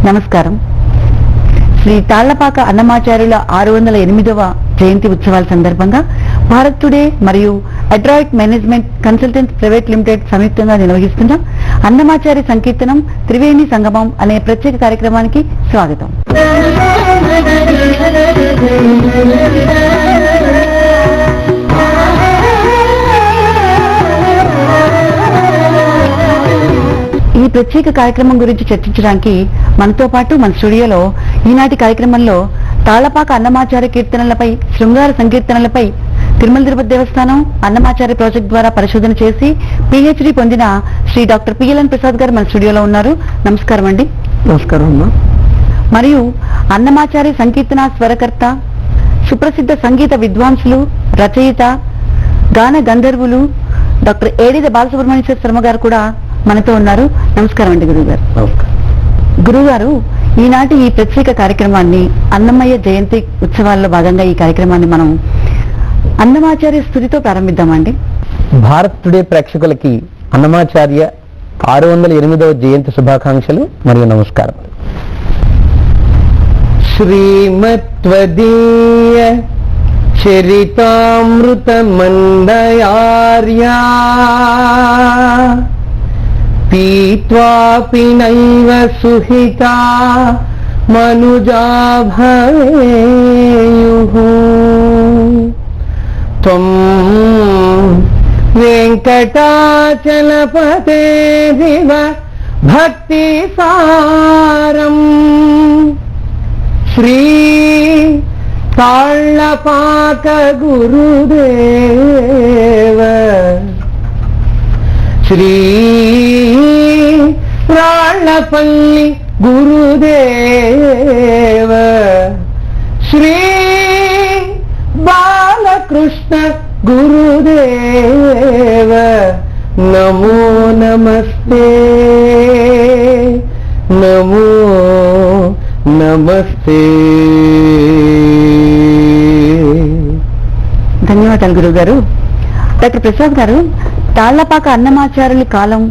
నమస్కారం. శ్రీ తాళ్లపాక అన్నమాచార్యుల 608వ జయంతి ఉత్సవాల సందర్భంగా భారత్ టుడే మరియు అడ్రాయిట్ మేనేజ్మెంట్ కన్సల్టెంట్స్ ప్రైవేట్ లిమిటెడ్ సంయుక్తంగా నిర్వహిస్తున్న అన్నమాచార్య సంకీర్తనం త్రివేణి సంగమం అనే ప్రత్యేక కార్యక్రమానికి స్వాగతం. ఈ ప్రత్యేక కార్యక్రమం గురించి చర్చించడానికి మనతో పాటు మన స్టూడియోలో ఈనాటి కార్యక్రమంలో తాళ్లపాక అన్నమాచార్య కీర్తనలపై, శృంగార సంకీర్తనలపై తిరుమల తిరుపతి దేవస్థానం అన్నమాచార్య ప్రాజెక్ట్ ద్వారా పరిశోధన చేసి PhD పొందిన శ్రీ డాక్టర్ PLN ప్రసాద్ గారు మన స్టూడియోలో ఉన్నారు. నమస్కారం అండి. నమస్కారం అమ్మా. మరియు అన్నమాచార్య సంకీర్తన స్వరకర్త, సుప్రసిద్ధ సంగీత విద్వాంసులు, రచయిత, గాన గంధర్వులు డాక్టర్ ఏడిద బాలసుబ్రహ్మణ్యేశ్వర శర్మ గారు కూడా మనతో ఉన్నారు. నమస్కారం అండి గురువు గారు. గురువు గారు, ఈనాటి ఈ ప్రత్యేక కార్యక్రమాన్ని అన్నమయ్య జయంతి ఉత్సవాల్లో భాగంగా ఈ కార్యక్రమాన్ని మనం అన్నమాచార్య స్తుతితో ప్రారంభిద్దామండి. భారత్ టుడే ప్రేక్షకులకి అన్నమాచార్య 608వ జయంతి శుభాకాంక్షలు మరియు నమస్కారం. శ్రీమత్వదీయ చరితామృత మందయార్యా పీత్వాపి నైవ సుహితా మనుజా భవేయుః త్వం వెంకటాచలపతేరివ భక్తి సారం శ్రీ తాళ్లపాక గురుదేవ శ్రీ రాళ్లపల్లి గురుదేవ శ్రీ బాలకృష్ణ గురుదేవ నమో నమస్తే నమో నమస్తే. ధన్యవాదాలు గురువు గారు. డాక్టర్ ప్రసాద్ గారు, తాళ్లపాక అన్నమాచార్యుల కాలం,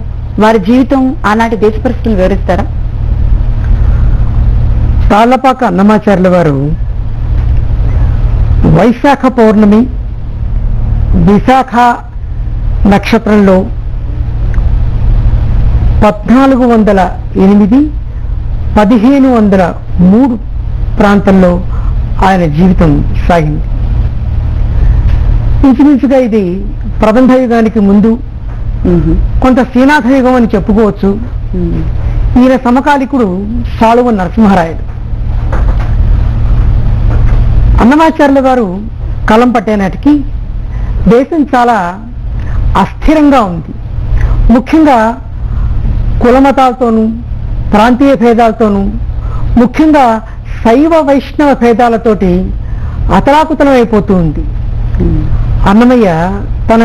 వారి జీవితం, ఆనాటి దేశ పరిస్థితులు వివరిస్తారా? తాళ్లపాక అన్నమాచార్యుల వారు వైశాఖ పౌర్ణమి విశాఖ నక్షత్రంలో 1408, 1503 ప్రాంతంలో ఆయన జీవితం సాగింది. ఇంచుమించుగా ఇది ప్రబంధ యుగానికి ముందు, కొంత శ్రీనాథ యుగం అని చెప్పుకోవచ్చు. ఈయన సమకాలికుడు సాళువ నరసింహరాయుడు. అన్నమాచార్యుల వారు కలం పట్టే నాటికి దేశం చాలా అస్థిరంగా ఉంది. ముఖ్యంగా కులమతాలతోనూ, ప్రాంతీయ భేదాలతోనూ, ముఖ్యంగా శైవ వైష్ణవ భేదాలతోటి అతలాకుతలం అయిపోతూ ఉంది. అన్నమయ్య తన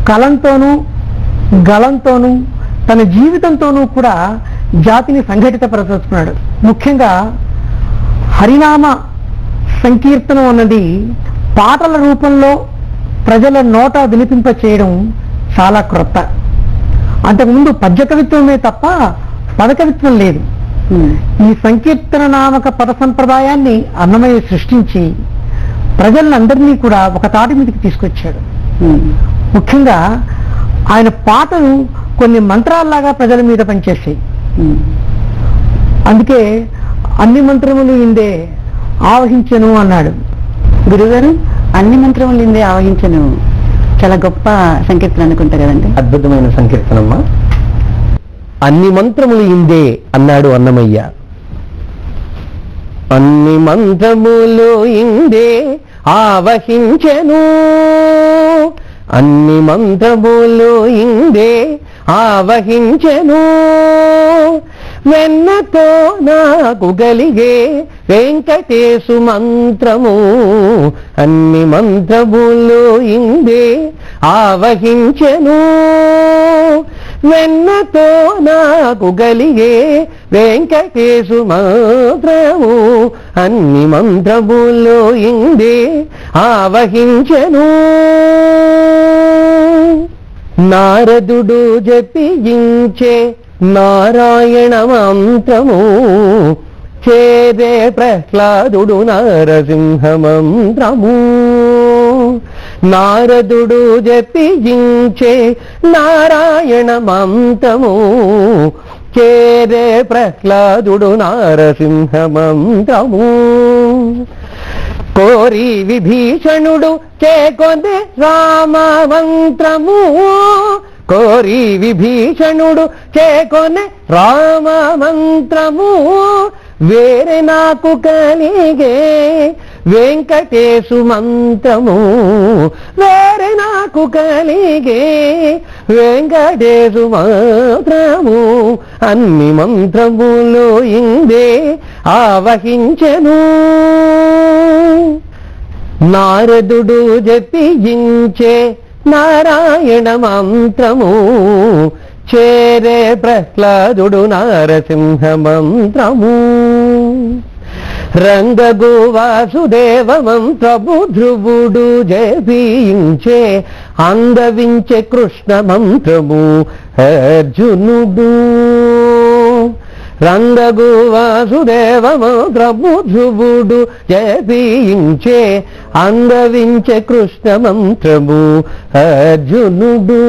కలంతోనూ, గళంతోనూ, తన జీవితంతోనూ కూడా జాతిని సంఘటితపరచుకున్నాడు. ముఖ్యంగా హరినామ సంకీర్తనం అన్నది పాటల రూపంలో ప్రజల నోట వినిపింప చేయడం చాలా క్రొత్త. అంతకుముందు పద్య కవిత్వమే తప్ప పదకవిత్వం లేదు. ఈ సంకీర్తన నామక పద సంప్రదాయాన్ని అన్నమయ్య సృష్టించి ప్రజలందరినీ కూడా ఒక తాటి మీదకి తీసుకొచ్చాడు. ముఖ్యంగా ఆయన పాటలు కొన్ని మంత్రాల్లాగా ప్రజల మీద పనిచేసాయి. అందుకే అన్ని మంత్రములు ఇందే ఆవహించను అన్నాడు. గురుగారు, అన్ని మంత్రములు ఇందే ఆవహించను చాలా గొప్ప సంకీర్తన అనుకుంటా కదండి? అద్భుతమైన సంకీర్తనమ్మా. అన్ని మంత్రములు ఇందే అన్నాడు అన్నమయ్య. అన్ని మంత్రములు ఇందే ఆవహించెను, అన్ని మంత్రములు ఇందే ఆవహించెను, వెన్నతో నాకు గలిగే వెంకటేశు మంత్రము, అన్ని మంత్రములు ఇందే ఆవహించెను, వెన్నతో నాకు గలిగే వెంకటేశు మంత్రము, అన్ని మంత్రములు ఇందే ఆవహించెను. నారదుడు జపించే నారాయణ మంత్రము చేదే ప్రహ్లాదుడు నరసింహ మంత్రము నారదుడు జపించే నారాయణ మంత్రము చేదే ప్రహ్లాదుడు నరసింహ మంత్రము కోరి విభీషణుడు చేకొంది రామ మంత్రము కోరి విభీషణుడు చేకొనే రామ మంత్రము వేరే నాకు కలిగే వెంకటేశు మంత్రము వేరే నాకు కలిగే వెంకటేశు మంత్రము అన్ని మంత్రములు ఇందే ఆవహించెను నారదుడు జపించే నారాయణ మంత్రము చేరే ప్రహ్లాదుడు నరసింహ మంత్రము రంగగు వాసుదేవ మంత్రము ధ్రువుడు జపించే అందవించే కృష్ణ మంత్రము అర్జునుడు రంగగు వాసుదేవ మంత్రము ధ్రువుడు జపించే అందవించే కృష్ణ మంత్రము అర్జునుడు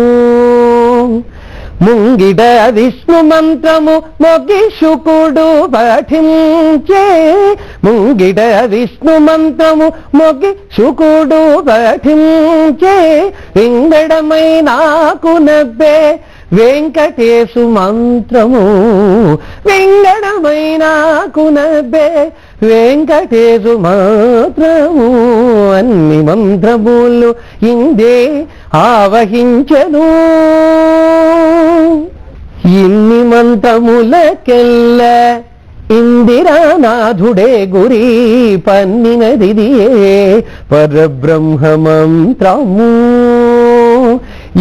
ముంగిడ విష్ణు మంత్రము మొగి శుకుడు పఠించే ముంగిడ విష్ణు మంత్రము మొగి శుకుడు పఠించే వింగడమై నాకు నవ్వే వెంకటేశు మంత్రము వింగడమై నాకు నవ్వే వెంకటేశు మంత్రము అన్ని మంత్రములు ఇందే ఆవహించెను ఇన్ని మంత్రములకెల్ల ఇందిరానాథుడే గురి పన్నినదిదియే పరబ్రహ్మ మంత్రము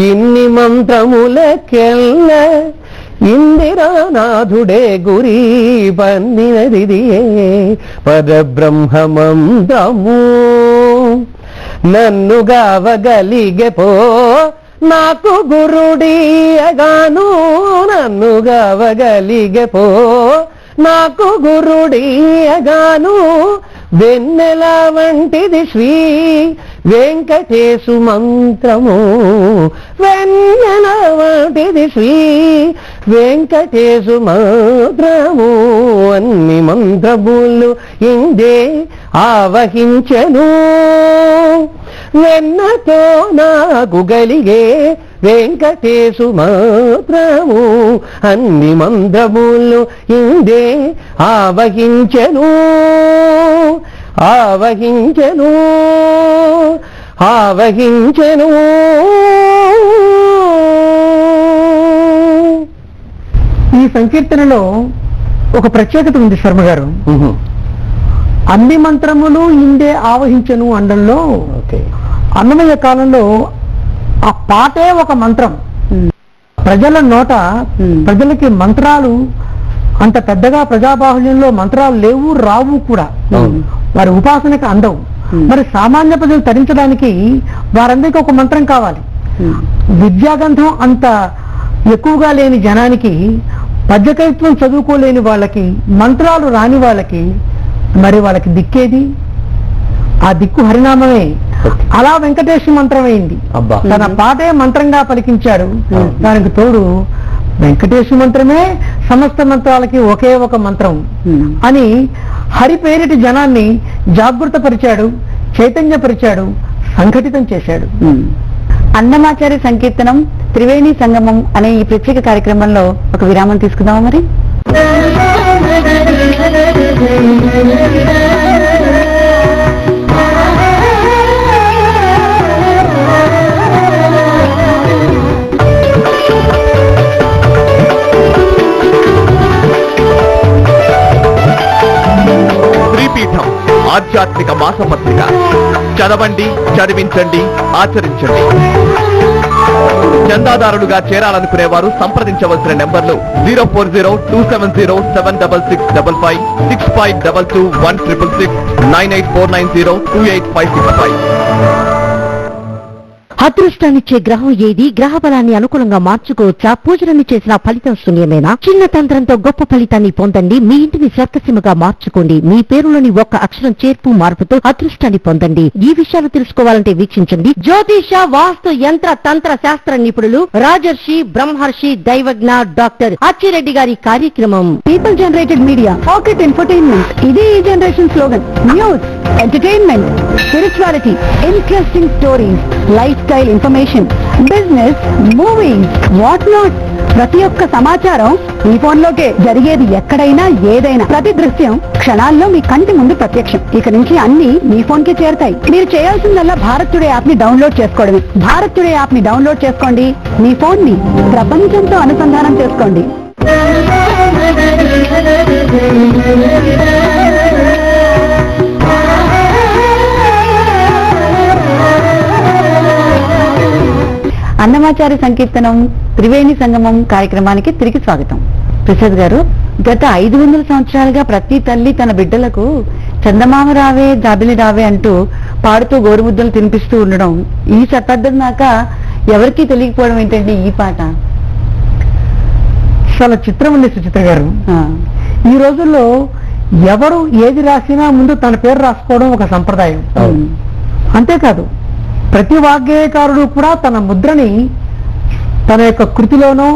ఇన్ని మంత్రములకెల్ల ఇందిరానాథుడే గురి పన్నినదిదియే పరబ్రహ్మ మంత్రము నన్ను గావగలిగే పో నాకు గురుడీయగాను నన్ను గావగలిగే పో నాకు గురుడీయగాను వెన్నెల వంటిది శ్రీ వెంకటేశు మంత్రము వెన్నెల వంటిది శ్రీ వెంకటేశు మంత్రము అన్ని మంత్రములు ఇందే ఆవహించెను వెన్నతో నాకు గలిగే వెంకటేశు మంత్రము అన్ని మంత్రములు ఇందే ఆవహించెను ఆవహించెను ఆవహించెను ఈ సంకీర్తనలో ఒక ప్రత్యేకత ఉంది శర్మ గారు. అన్ని మంత్రములు ఇందే ఆవహించను అండంలో అన్నమయ్య కాలంలో ఆ పాటే ఒక మంత్రం. ప్రజల నోట ప్రజలకి మంత్రాలు అంత పెద్దగా ప్రజాబాహుళ్యంలో మంత్రాలు లేవు, రావు కూడా. వారి ఉపాసనకి అందవు. మరి సామాన్య ప్రజలు తరించడానికి వారందరికీ ఒక మంత్రం కావాలి. విద్యాగంధం అంత ఎక్కువగా లేని జనానికి, పద్యకవిత్వం చదువుకోలేని వాళ్ళకి, మంత్రాలు రాని వాళ్ళకి మరి వాళ్ళకి దిక్కేది? ఆ దిక్కు హరినామమే. అలా వెంకటేశ్వర మంత్రం అయింది. తన పాటే మంత్రంగా పలికించాడు. దానికి తోడు వెంకటేశ్వర మంత్రమే సమస్త మంత్రాలకి ఒకే ఒక మంత్రం అని హరి పేరిటి జనాన్ని జాగృతపరిచాడు, చైతన్యపరిచాడు, సంఘటితం చేశాడు. అన్నమాచార్య సంకీర్తనం త్రివేణి సంగమం అనే ఈ ప్రత్యేక కార్యక్రమంలో ఒక విరామం తీసుకుందామా మరి? శ్రీపీఠం ఆధ్యాత్మిక మాసపత్రిక. చదవండి, చదివించండి, ఆచరించండి. చందాదారులుగా చేరాలనుకునేవారు సంప్రదించవలసిన నెంబర్లు 0402707665, 65221666, 984902855. అదృష్టాన్నిచ్చే గ్రహం ఏది? గ్రహ బలాన్ని అనుకూలంగా మార్చుకోవచ్చా? పూజలన్నీ చేసిన ఫలితం శూన్యమేనా? చిన్న తంత్రంతో గొప్ప ఫలితాన్ని పొందండి. మీ ఇంటిని స్వర్గసీమగా మార్చుకోండి. మీ పేరులోని ఒక్క అక్షరం చేర్పు మార్పుతో అదృష్టాన్ని పొందండి. ఈ విషయాలు తెలుసుకోవాలంటే వీక్షించండి జ్యోతిష వాస్తు యంత్ర తంత్ర శాస్త్ర నిపుణులు రాజర్షి బ్రహ్మర్షి దైవజ్ఞ డాక్టర్ అచ్చిరెడ్డి గారి కార్యక్రమం. People generated media, pocket entertainment, ఇదే ఈ generation slogan. News, entertainment, spirituality, interesting stories, life style information, business, movies, what not, ప్రతి ఒక్క సమాచారం మీ ఫోన్లోకే. జరిగేది ఎక్కడైనా ఏదైనా, ప్రతి దృశ్యం క్షణాల్లో మీ కంటి ముందు ప్రత్యక్షం. ఇక నుంచి అన్ని మీ ఫోన్ కి చేరుతాయి. మీరు చేయాల్సిందల్లా భారత్ టుడే యాప్ ని డౌన్లోడ్ చేసుకోవడమే. భారత్ టుడే యాప్ ని డౌన్లోడ్ చేసుకోండి. మీ ఫోన్ ని ప్రపంచంతో అనుసంధానం చేసుకోండి. అన్నమాచారి సంకీర్తనం త్రివేణి సంగమం కార్యక్రమానికి తిరిగి స్వాగతం. ప్రసాద్ గారు, గత 500 సంవత్సరాలుగా ప్రతి తల్లి తన బిడ్డలకు చందమామ రావే జాబిలి రావే అంటూ పాడుతూ గోరుముద్దలు తినిపిస్తూ ఉండడం, ఈ శతాబ్దం దాకా ఎవరికీ తెలియకపోవడం ఏంటండి ఈ పాట? చాలా చిత్రం ఉంది సుచిత్ర గారు. ఈ రోజుల్లో ఎవరు ఏది రాసినా ముందు తన పేరు రాసుకోవడం ఒక సంప్రదాయం. అంతేకాదు, ప్రతి వాగ్గేయకారుడు కూడా తన ముద్రని తన యొక్క కృతిలోనో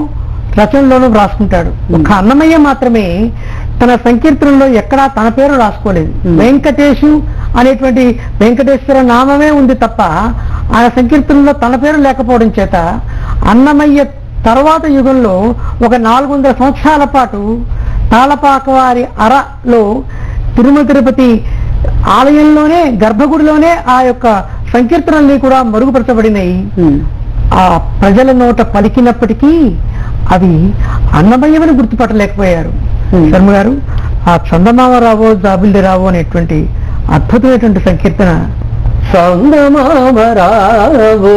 రచనలోనూ రాసుకుంటాడు. ఒక అన్నమయ్య మాత్రమే తన సంకీర్తనలో ఎక్కడా తన పేరు రాసుకోలేదు. వెంకటేశు అనేటువంటి వెంకటేశ్వర నామమే ఉంది తప్ప ఆయన సంకీర్తనలో తన పేరు లేకపోవడం చేత అన్నమయ్య తర్వాత యుగంలో ఒక 400 సంవత్సరాల పాటు తాళపాకవారి అరలో తిరుమల తిరుపతి ఆలయంలోనే గర్భగుడిలోనే ఆ యొక్క సంకీర్తనల్ని కూడా మరుగుపరచబడినాయి. ఆ ప్రజల నోట పలికినప్పటికీ అవి అన్నమయ్యమని గుర్తుపట్టలేకపోయారు. శర్మ గారు, ఆ చందమామ రావో జాబిల్లి రావో అనేటువంటి అద్భుతమైనటువంటి సంకీర్తన. చందమామ రావో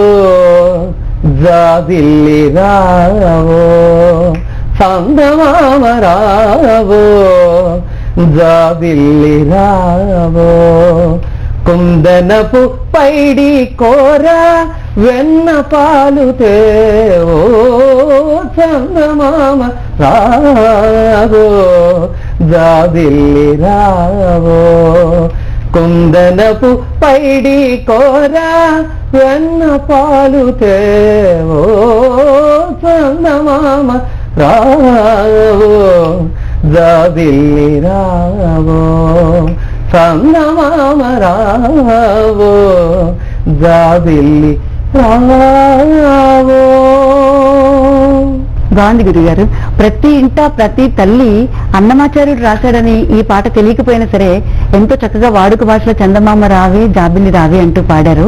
జాబిల్లి రావో, చందమామ రావో జాబిల్లి రావో, కుందనపు పైడి కోర వెన్న పాలు తేవో, చందమామ రావో జాబిల్లి రావో, కుందనపు పైడి కోర వెన్న పాలు తేవో, చందమామ రావో జాబిల్లి రావో, చందమామ రావో జాబిల్లి రావో. బాగుంది గురుగారు. ప్రతి ఇంట ప్రతి తల్లి అన్నమాచార్యుడు రాశాడని ఈ పాట తెలియకపోయినా సరే ఎంతో చక్కగా వాడుక భాషలో చందమామ రావే జాబిల్లి రావే అంటూ పాడారు.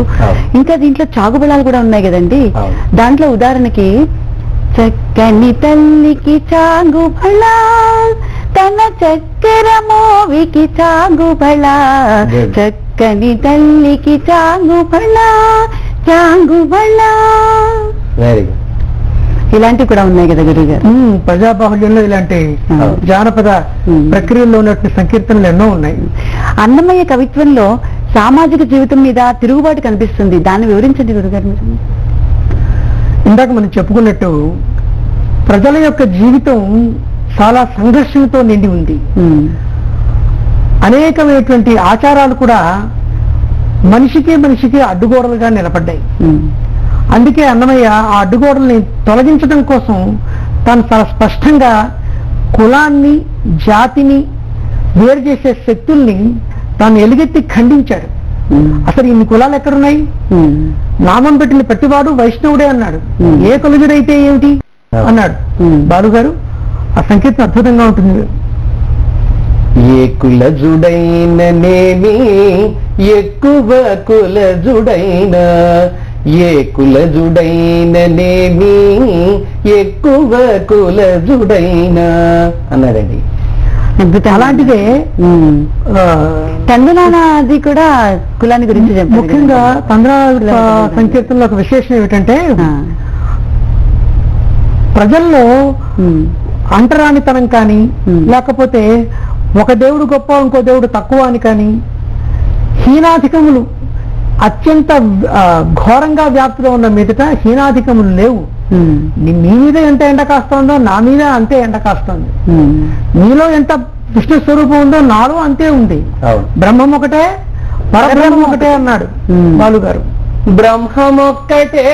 ఇంకా దీంట్లో చాగుబలాలు కూడా ఉన్నాయి కదండి. దాంట్లో ఉదాహరణకి చక్కని తల్లికి చాగుబళా, తన చక్కెర మోవికి చాగుబళా, చక్కని తల్లికి చాగుబళా చాగుబళా, వెరీ గుడ్. ఇలాంటివి కూడా ఉన్నాయి కదా గురువు గారు. ప్రజాబాహుళ్యంలో ఇలాంటి జానపద ప్రక్రియల్లో ఉన్నటువంటి సంకీర్తనలు ఎన్నో ఉన్నాయి. అన్నమయ్య కవిత్వంలో సామాజిక జీవితం మీద తిరుగుబాటు కనిపిస్తుంది. దాన్ని వివరించండి గురుగారు మీరు. ఇందాక మనం చెప్పుకున్నట్టు ప్రజల యొక్క జీవితం చాలా సంఘర్షణతో నిండి ఉంది. అనేకమైనటువంటి ఆచారాలు కూడా మనిషికి అడ్డుగోడలుగా నిలబడ్డాయి. అందుకే అన్నమయ్య ఆ అడ్డుగోడల్ని తొలగించడం కోసం తాను చాలా స్పష్టంగా కులాన్ని జాతిని వేరు చేసే శక్తుల్ని తాను ఎలుగెత్తి ఖండించాడు. అసలు ఇన్ని కులాలు ఎక్కడున్నాయి? నామం పెట్టిన ప్రతివాడు వైష్ణవుడే అన్నాడు. ఏ కులజుడైతే ఏమిటి అన్నాడు. బాలు గారు, ఆ సంకీర్తన అద్భుతంగా ఉంటుంది. ఏ కులజుడైననేమి ఎక్కువ కులజుడైన, ఏ కులజుడైననేమి ఎక్కువ కులజుడైన అన్నాడండి. అలాంటిదే తందనాన అది కూడా కులాన్ని గురించి చెప్పారు. ముఖ్యంగా తందనాల సంకీర్తనలో ఒక విశేషం ఏమిటంటే ప్రజల్లో అంటరానితనం కానీ లేకపోతే ఒక దేవుడు గొప్ప ఇంకో దేవుడు తక్కువ అని కానీ హీనాధికములు అత్యంత ఘోరంగా వ్యాప్తిలో ఉన్న మీదట హీనాధికములు లేవు. మీ మీద ఎంత ఎండ కాస్తుందో నా మీద అంతే ఎండ కాస్తుంది. మీలో ఎంత విష్ణు స్వరూపం ఉందో నాలో అంతే ఉంది. బ్రహ్మం ఒకటే పరబ్రహ్మం ఒకటే అన్నాడు బాలు గారు. బ్రహ్మమొక్కటే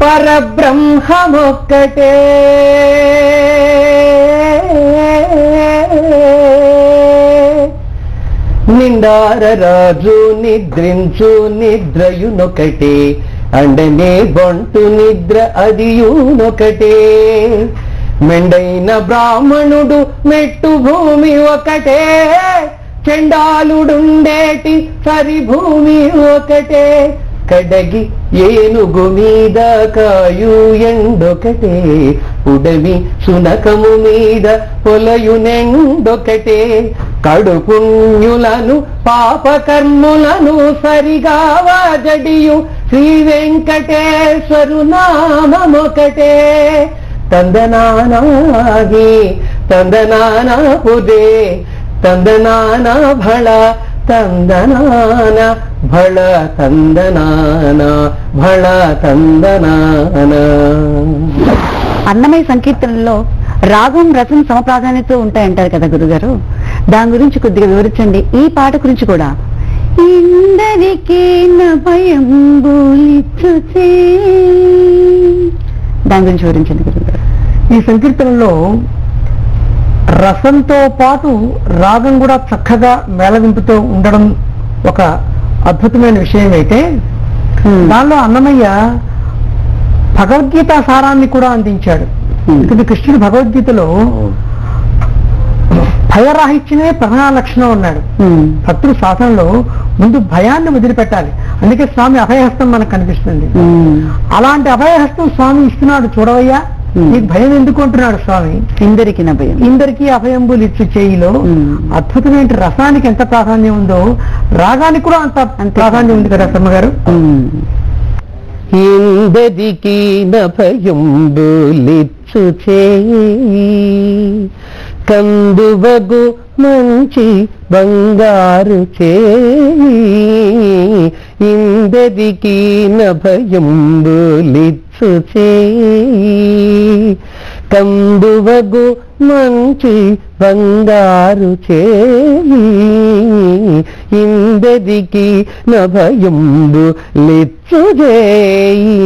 పరబ్రహ్మమొక్కటే నిండారరాజు నిద్రించు నిద్రయునొకటే అండనే బొంటు నిద్ర అదియునొకటే మెండైన బ్రాహ్మణుడు మెట్టు భూమి ఒకటే చండాలుడుండేటి సరి భూమి ఒకటే కడగి ఏనుగు మీద కాయు ఎండొకటే ఉడమి సునకము మీద పొలయునెండొకటే కడుపుణ్యులను పాపకర్ములను సరిగా వాజడియు శ్రీ వెంకటేశ్వరు నామమొకటే తందనానాగి తందనానా పుదే తందనానా భళ తందనాన భళ తందనాన భళ తందనాన. అన్నమయ్య సంకీర్తనలో రాగం రసం సమప్రాధాన్యత ఉంటాయంటారు కదా గురుగారు, దాని గురించి కొద్దిగా వివరించండి. ఈ పాట గురించి కూడా ఇందరికీ భయంబులిచ్చుచే దాని గురించి వివరించండి గురుగారు. ఈ సంకీర్తనలో రసంతో పాటు రాగం కూడా చక్కగా మేళవింపుతో ఉండడం ఒక అద్భుతమైన విషయం అయితే, దానిలో అన్నమయ్య భగవద్గీత సారాన్ని కూడా అందించాడు. ఎందుకంటే కృష్ణుడు భగవద్గీతలో భయరాహిత్యమే ప్రధాన లక్షణం అన్నాడు. భక్తుడు శాసనంలో ముందు భయాన్ని వదిలిపెట్టాలి. అందుకే స్వామి అభయహస్తం మనకు కనిపిస్తుంది. అలాంటి అభయహస్తం స్వామి ఇస్తున్నాడు. చూడవయ్యా, నీకు భయం ఎందుకు అంటున్నాడు స్వామి. ఇందరికీ నా భయం, ఇందరికీ అభయంబులు ఇచ్చు చేయిలో అద్భుతమైన రసానికి ఎంత ప్రాధాన్యం ఉందో రాగానికి కూడా అంత ప్రాధాన్యం ఉంది కదా శర్మ గారు. ఇందరికీ భయంబులిచ్చు చేయి కందువగు మంచి బంగారు చేయి ఇందరికీ భయంబులిచ్చు చేయి కందువగు మంచి బంగారు చేయి ఇందరికీ భయంబులిచ్చు చేయి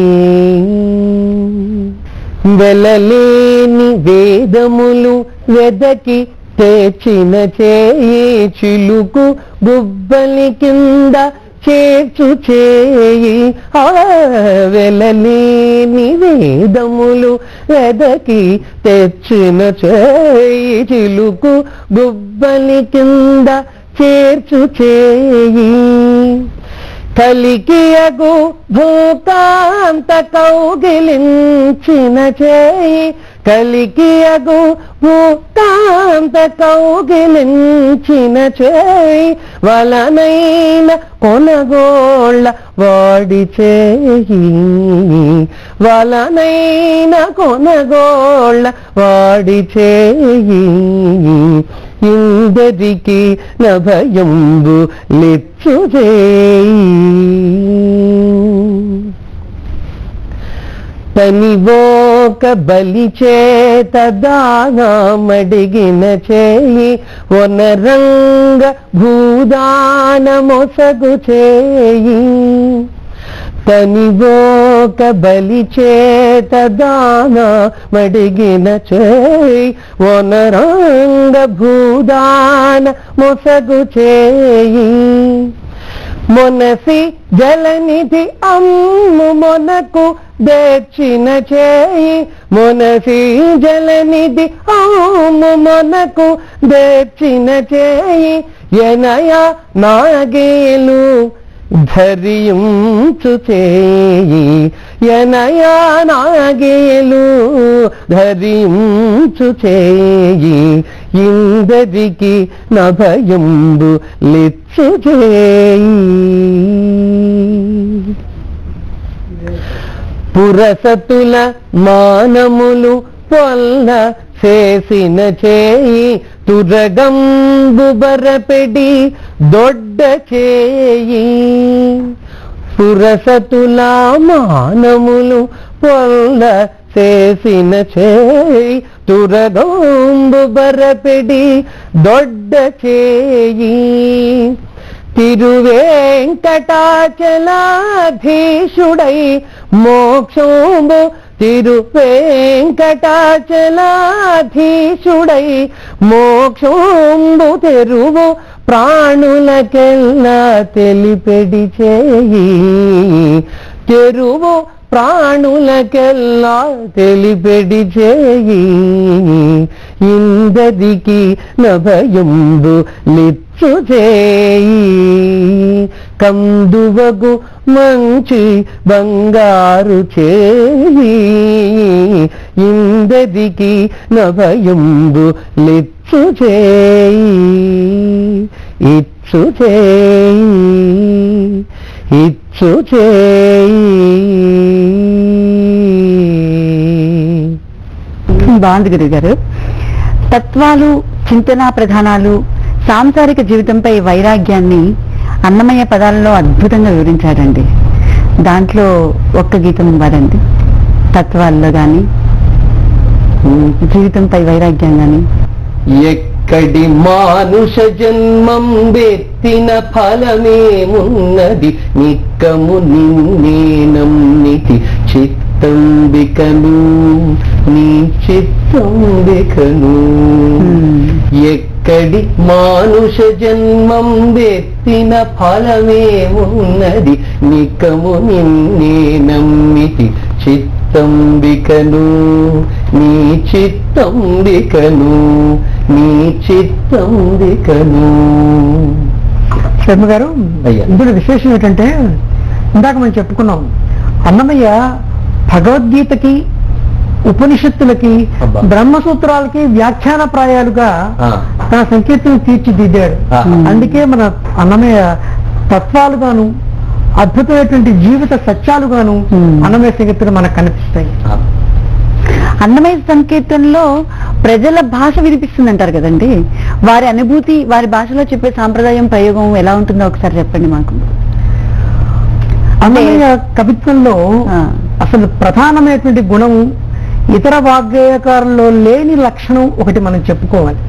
వెలలేని వేదములు వెదకి తెచిన చేయి చిలుకు గుబ్బలి కింద చేర్చు చేయి వెలలేని వేదములు వెదకి తెచ్చిన చేయి చిలుకు గుబ్బలి కింద చేర్చు చేయి కలికియగు భూకాంత కౌగిలించిన చేయి కలికియగు భూకాంత కౌగిలించిన చేయి వలనైన కొనగోళ్ళ వాడి చేయి వలనైన కొనగోళ్ళ వాడి చేయి ఇందరికీ భయంబులిచ్చు చేయి తనివోక బలి చేత దానమడిగిన చేయి వనరంగ భూదాన మొసగు చేయి తనివోక బలి చేత దానమడిగిన చేయి వనరంగ భూదాన మొసగు చేయి మొనసి జలనిధి అమ్ము మొనకు దేచిన చేయి మొనసి జలనిధి అమ్ము మొనకు దేచిన చేయి ఎనయ నాగేలు ధరించు చేయి ఎనయ నాగేలు ధరించు చేయి ఇందరికీ భయంబులిచ్చు చేయి పురసతుల మానములు పొల్ల చేసిన చేయి తురగంబు బరపెడి దొడ్డ చేయి పురసతులా మానములు పొల్ల చేసిన చేయి తురగంబు బరపెడి దొడ్డ చేయి తిరువేంకటాచలాధీశుడై మోక్షంబు తిరువేంకటాచలాధీశుడై మోక్షంబు తెరువు ప్రాణులకెల్లా తెలిపెడి చేయి తెరువు ప్రాణులకెల్లా తెలిపెడి చేయి ఇందదికి నభయంబు లిచ్చు చేయి కందువగు మంచి బంగారు చేయి ఇందదికి నభయంబు లిచ్చు చేయి ఇచ్చు చేయి ఇచ్చు చేయి. బాగుంది గురువు గారు. తత్వాలు, చింతనా ప్రధానాలు, సాంసారిక జీవితంపై వైరాగ్యాన్ని అన్నమయ్య పదాలలో అద్భుతంగా వివరించాడండి. దాంట్లో ఒక్క గీతం వాడండి, తత్వాల్లో గాని జీవితంపై వైరాగ్యం గాని. ఎక్కడి మానుష జన్మం వెత్తిన ఫలమేమున్నది నిక్కము నిన్నే నమ్మితి చిత్తంబికను నీ చిత్తంబికను. ఎక్కడి మానుష జన్మం వెత్తిన ఫలమేమున్నది నిక్కము నిన్నే నమ్మితి చిత్తంబికను నీ చిత్తంబికను నీ చిత్తంబికను. శర్మ గారు, అయ్యా. ఇందులో విశేషం ఏంటంటే ఇందాక మనం చెప్పుకున్నాం, అన్నమయ్య భగవద్గీతకి, ఉపనిషత్తులకి, అబ్బా. బ్రహ్మసూత్రాలకి వ్యాఖ్యాన ప్రాయాలుగా తన సంకీర్తన తీర్చిదిద్దాడు. అందుకే మన అన్నమయ్య తత్వాలుగాను, అద్భుతమైనటువంటి జీవిత సత్యాలుగాను అన్నమయ్య సంకీర్తన మనకు కనిపిస్తాయి. అన్నమయ్య సంకీర్తనలో ప్రజల భాష వినిపిస్తుందంటారు కదండి, వారి అనుభూతి, వారి భాషలో చెప్పే సాంప్రదాయం, ప్రయోగం ఎలా ఉంటుందో ఒకసారి చెప్పండి మాకు. అన్నమయ్య కవిత్వంలో అసలు ప్రధానమైనటువంటి గుణం, ఇతర వాగ్గేయకారుల్లో లేని లక్షణం ఒకటి మనం చెప్పుకోవాలి.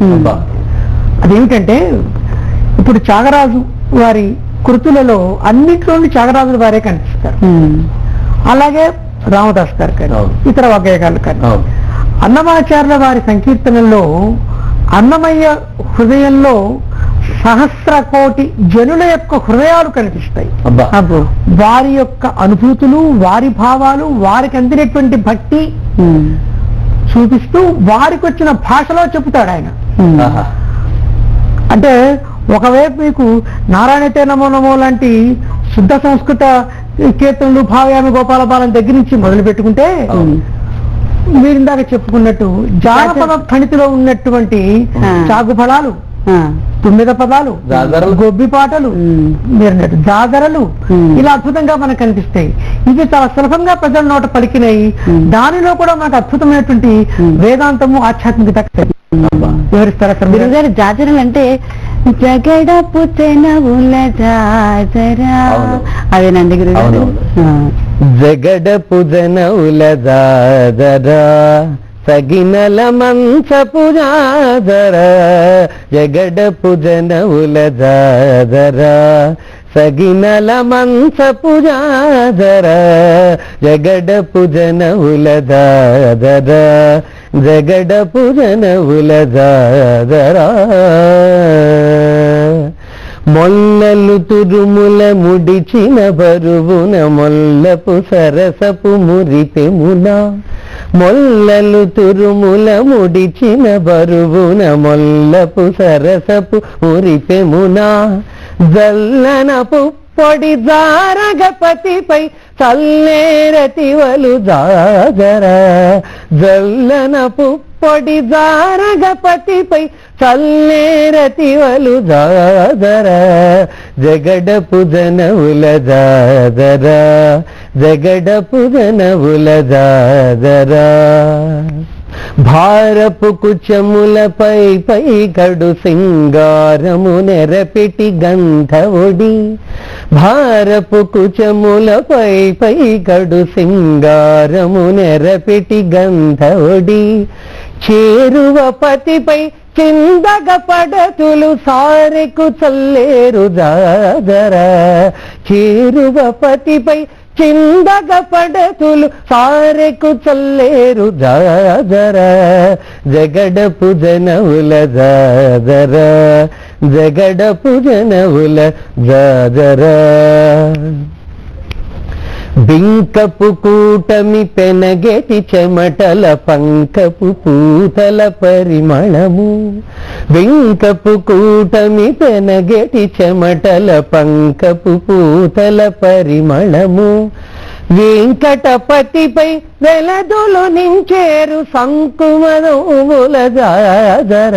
అదేమిటంటే, ఇప్పుడు త్యాగరాజు వారి కృతులలో అన్నింటిలోని త్యాగరాజుల వారే కనిపిస్తారు. అలాగే రామదాస్ గారు కానీ, ఇతర వాగ్గేయకారులు కానీ. అన్నమాచార్యుల వారి సంకీర్తనల్లో అన్నమయ్య హృదయంలో సహస్ర కోటి జనుల యొక్క హృదయాలు కనిపిస్తాయి. వారి యొక్క అనుభూతులు, వారి భావాలు, వారికి అందినటువంటి భక్తి చూపిస్తూ వారికి వచ్చిన భాషలో చెబుతాడు ఆయన. అంటే ఒకవైపు మీకు నారాయణతే నమో నమో లాంటి శుద్ధ సంస్కృత కీర్తనలు, భావయామి గోపాల బాలం దగ్గర నుంచి మొదలు పెట్టుకుంటే, మీరు ఇందాక చెప్పుకున్నట్టు జానపద ఫణితిలో ఉన్నటువంటి చాగు ఫలాలు, తుమ్మిద పదాలు, గొబ్బి పాటలు, మీరన్నట్టు జాగరలు, ఇలా అద్భుతంగా మనకు కనిపిస్తాయి. ఇవి చాలా సులభంగా ప్రజల నోట పలికినాయి. దానిలో కూడా మనకు అద్భుతమైనటువంటి వేదాంతము, ఆధ్యాత్మికత వివరిస్తారా సార్? గురువు గారు, జాజరలు అంటే జగడపు తెనవుల జాజరా, అదేనండి గురువు గారు. జగడపు జనవుల జాజరా సగినల మంచపు జాజరా, జగడపు జనవుల జాజరా సగినల మంచపు జాజరా, జగడపు జనవుల జాజరా జగడపు జనవుల జాజరా. మొల్లలు తురుముల ముడిచిన బరువున మొల్లపు సరసపు మురిపెమున, మొల్లలు తురుముల ముడిచిన బరువున మొల్లపు సరసపు మురిపెమున, జల్లనపు పొడి జారగపతిపై చల్లేరతివలు జాజరా, జల్లనపు పొడి జారగపతిపై చల్లేరతివలు జాదర జగడపు జనవుల జాదర జగడపు జనవుల జాదర భారపు కుచములపై పై కడు సింగారము నెరపెటి గంధవుడి భారపు కుచములపై పై కడు సింగారము నెరపెటి గంధవుడి చేరువ పతిపై చిందగ పడతులు సారెకు చల్లేరు జాదర చేరువ పతిపై చిందగ పడతులు సారెకు చల్లేరు జాదర జగడపు జనవుల జాదర జగడపు జనవుల జాదర బింకపు కూటమి పెనగెటి చెమటల పంకపు పూతల పరిమళము బింకపు కూటమి పెనగెటి చెమటల పంకపు పూతల పరిమళము వెంకటపతిపై వెలదులు నించేరు సంకుమనవుల జాదర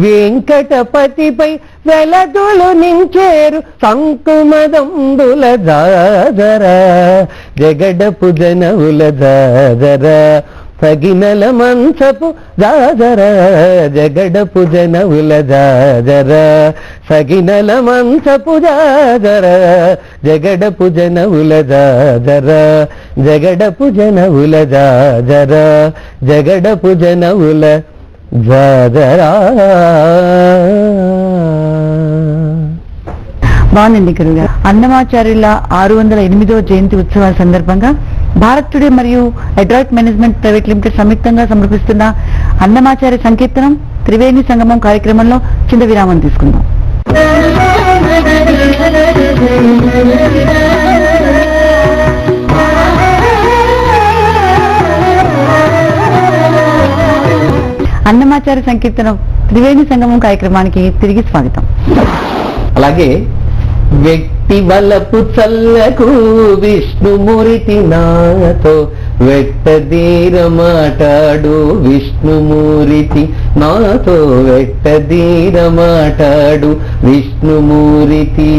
వెంకటపతిపై వెలదులు నించేరు సంకుమదంబుల జాదర జగడపు జనవుల జాదర సగినల మంచపు జాదర జగడపు జనవుల జాదర సగినల మంచపు జాదర జగడపు జనవుల జాదర జగడపు జనవుల జాదర జగడపు జనవుల జాదరా. బాగుందండి గురుగారు. అన్నమాచార్యుల 608వ జయంతి ఉత్సవాల సందర్భంగా భారత్ టుడే మరియు అడ్రాయిట్ మేనేజ్మెంట్ ప్రైవేట్ లిమిటెడ్ సంయుక్తంగా సమర్పిస్తున్న అన్నమాచార్య సంకీర్తనం త్రివేణి సంగమం కార్యక్రమంలో చిన్న విరామం తీసుకుందాం. అన్నమాచార్య సంకీర్తనం త్రివేణి సంగమం కార్యక్రమానికి తిరిగి స్వాగతం. అలాగే వ్యక్తి వలపు చల్లకు విష్ణుమూర్తి నాతో వెట్టదీర మాటాడు విష్ణుమూర్తి నాతో వెట్టదీర మాటాడు విష్ణుమూర్తి